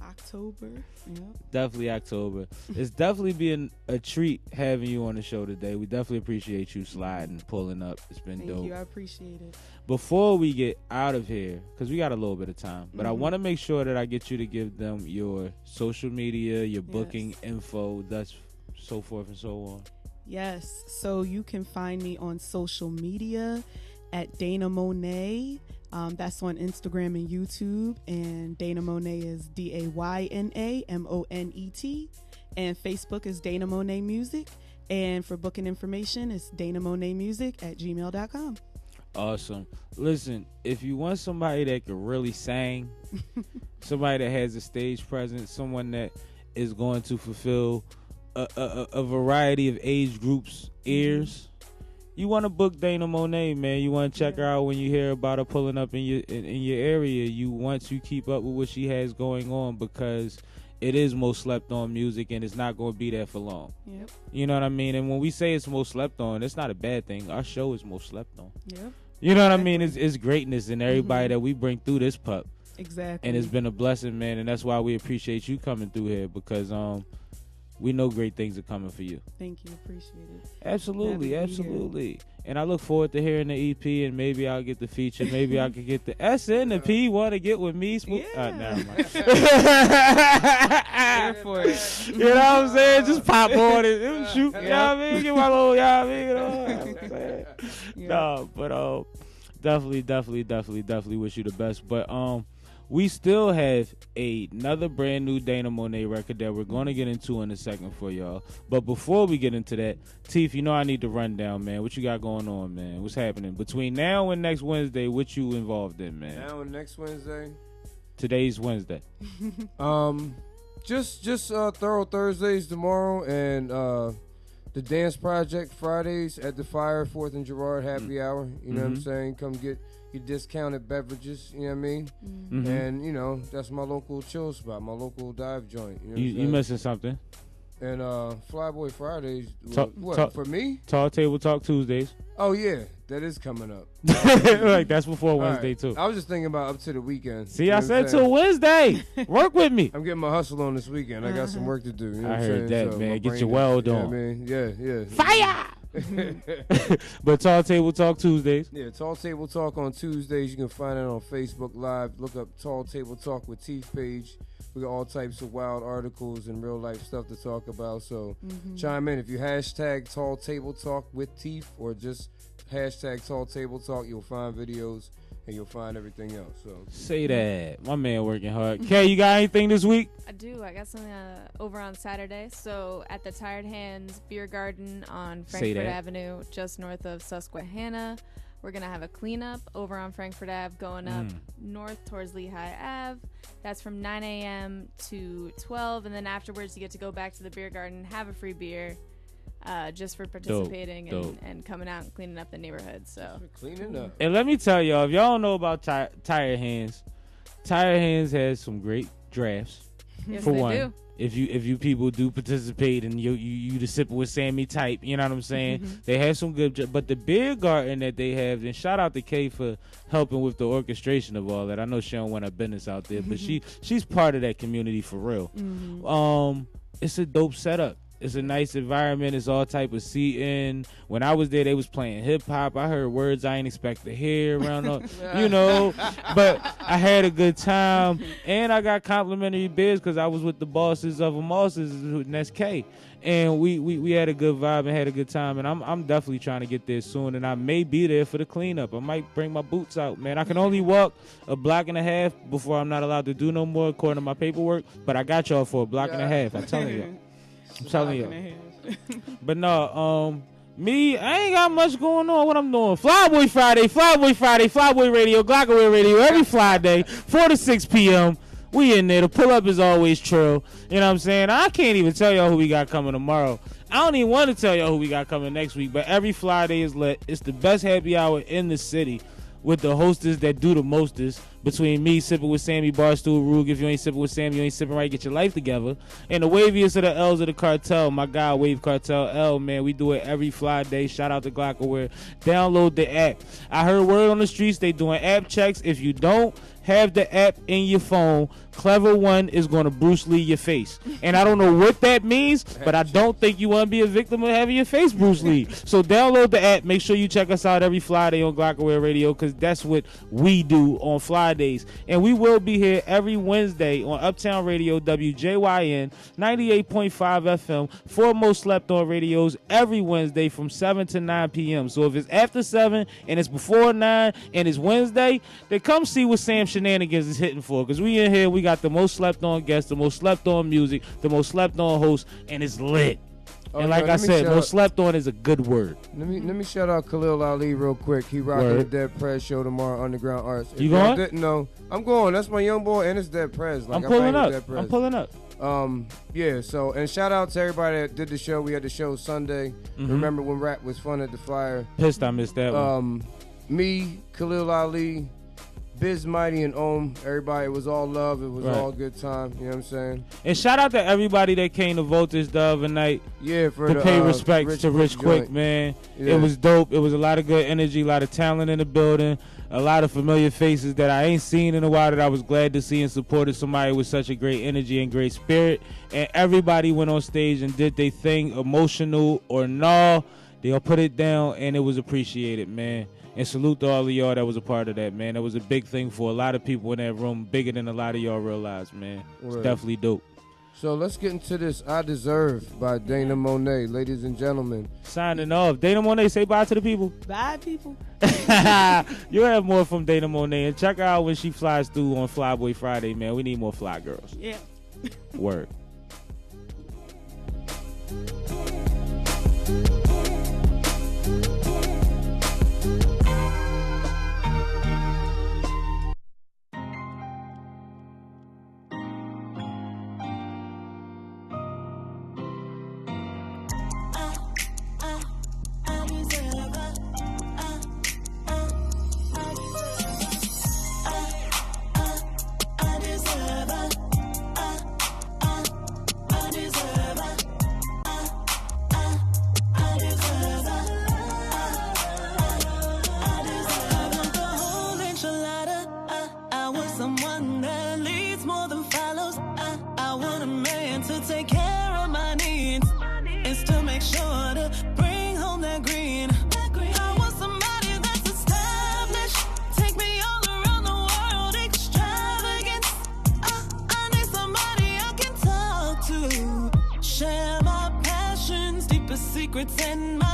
October. Yeah. Definitely October. It's definitely been a treat having you on the show today. We definitely appreciate you sliding, pulling up. It's been Thank dope. you. I appreciate it. Before we get out of here, because we got a little bit of time, but I Mhm. want to make sure that I get you to give them your social media, your booking info, that's so forth and so on. Yes. So you can find me on social media at Dayna Monet. That's on Instagram and YouTube. And Dayna Monet is DaynaMonet. And Facebook is Dayna Monet Music. And for booking information, it's DaynaMonetMusic@gmail.com. Awesome. Listen, if you want somebody that can really sing, somebody that has a stage presence, someone that is going to fulfill a variety of age groups' ears, you want to book Dayna Monet, man. You want to check her out when you hear about her pulling up in your area. You want to keep up with what she has going on, because it is most slept on music, and it's not going to be there for long. Yep. You know what I mean? And when we say it's most slept on, it's not a bad thing. Our show is most slept on. Yep. You know what I mean? It's greatness in everybody that we bring through this pup. Exactly. And it's been a blessing, man. And that's why we appreciate you coming through here, because we know great things are coming for you. Thank you. Appreciate it. Absolutely, Happy to be here. absolutely. And I look forward to hearing the EP, and maybe I'll get the feature. Maybe I could get the S and the P. Want to get with me? Never mind. Here for it. You know what I'm saying? Just pop on it and shoot. You know what I mean? Get my little, you know what I mean? You know what I'm saying? No, but definitely wish you the best. But we still have another brand new Dayna Monet record that we're going to get into in a second for y'all. But before we get into that, Teef, you know I need to run down, man. What you got going on, man? What's happening? Between now and next Wednesday, what you involved in, man? Now and next Wednesday? Today's Wednesday. Just Thorough Thursdays tomorrow, and the Dance Project Fridays at the Fire, 4th and Girard Happy Hour. You know what I'm saying? Come get your discounted beverages, you know what I mean? And, you know, that's my local chill spot, my local dive joint. You know what I'm You saying? missing something? And Flyboy Fridays, what, Talk- for me? Tall Table Talk Tuesdays. Oh, yeah, that is coming up. Like, that's before All Wednesday, right. too. I was just thinking about up to the weekend. See, You know I what I'm said saying? till Wednesday. Work with me. I'm getting my hustle on this weekend. I got some work to do. You know I what I'm heard saying? that, So man. my Get brain your is- weld you know on. what I mean? Yeah. Fire! But Tall Table Talk Tuesdays. Yeah, Tall Table Talk on Tuesdays. You can find it on Facebook Live. Look up Tall Table Talk with Teef page. We got all types of wild articles and real life stuff to talk about. So chime in. If you hashtag Tall Table Talk with Teef, or just hashtag Tall Table Talk, you'll find videos and you'll find everything else. So Say that. My man working hard. Kay, you got anything this week? I do. I got something over on Saturday. So at the Tired Hands Beer Garden on Say Frankfurt that. Avenue, just north of Susquehanna, we're going to have a cleanup over on Frankfurt Ave going up north towards Lehigh Ave. That's from 9 a.m. to 12. And then afterwards, you get to go back to the beer garden, have a free beer. Just for participating Dope. and coming out and cleaning up the neighborhood. So cleaning up. And let me tell y'all, if y'all don't know about Tired Hands has some great drafts. Yes, for they one, do. if you people do participate and you the Sipping with Sammie type, you know what I'm saying? They have some good. But the beer garden that they have, and shout out to Kay for helping with the orchestration of all that. I know she don't want her business out there, but she's part of that community for real. It's a dope setup. It's a nice environment. It's all type of seating. When I was there, they was playing hip hop. I heard words I ain't expect to hear around, you know. But I had a good time, and I got complimentary beers because I was with the bosses of Amos's, and that's K. And we had a good vibe and had a good time. And I'm definitely trying to get there soon. And I may be there for the cleanup. I might bring my boots out, man. I can only walk a block and a half before I'm not allowed to do no more according to my paperwork. But I got y'all for a block and a half. I'm telling you. I'm telling you. But no, me, I ain't got much going on. What I'm doing? Flyboy Radio, Glockaway Radio, every Friday, 4 to 6 p.m. We in there. The pull-up is always true. You know what I'm saying? I can't even tell y'all who we got coming tomorrow. I don't even want to tell y'all who we got coming next week, but every Friday is lit. It's the best happy hour in the city. with the hostess that do the mostest. Between me, Sipping with Sammie, Barstool Rug. If you ain't sipping with Sammie, you ain't sipping right. Get your life together. And the waviest of the L's of the cartel, my guy, Wave Cartel L, man. We do it every Friday. Shout out to Glockaware. Download the app. I heard word on the streets they doing app checks. If you don't have the app in your phone, Clever One is going to Bruce Lee your face. And I don't know what that means, but I don't think you want to be a victim of having your face Bruce Lee. So download the app. Make sure you check us out every Friday on Glockaware Radio, because that's what we do on Fridays. And we will be here every Wednesday on Uptown Radio, WJYN 98.5 FM, for Most Slept On Radios every Wednesday from 7 to 9 p.m. So if it's after 7 and it's before 9 and it's Wednesday, then come see what Sam Shenanigans is hitting for, because we in here, we got the most slept on guests, the most slept on music, the most slept on host, and it's lit. And like I said, most slept on is a good word. Let me shout out Khalil Ali real quick. He rocking the Dead Prez show tomorrow, Underground Arts. If you going? Didn't know, I'm going. That's my young boy, and it's Dead Prez. Like, I'm pulling up. Yeah. So, and shout out to everybody that did the show. We had the show Sunday. Remember when rap was fun at the Fire? Pissed I missed that one. Me, Khalil Ali, Biz Mighty, and everybody, it was all love. It was all good time. You know what I'm saying? And shout out to everybody that came to Voltage the other night. Yeah, for to pay respects to Rich Quick, man. Yeah. It was dope. It was a lot of good energy, a lot of talent in the building, a lot of familiar faces that I ain't seen in a while that I was glad to see, and supported somebody with such a great energy and great spirit. And everybody went on stage and did their thing, emotional or no. They'll put it down, and it was appreciated, man. And salute to all of y'all that was a part of that, man. That was a big thing for a lot of people in that room, bigger than a lot of y'all realize, man. It's definitely dope. So let's get into this I Deserve by Dayna Monet, ladies and gentlemen. Signing off. Dayna Monet, say bye to the people. Bye, people. You'll have more from Dayna Monet. And check her out when she flies through on Flyboy Friday, man. We need more fly girls. Yeah. Word. secrets and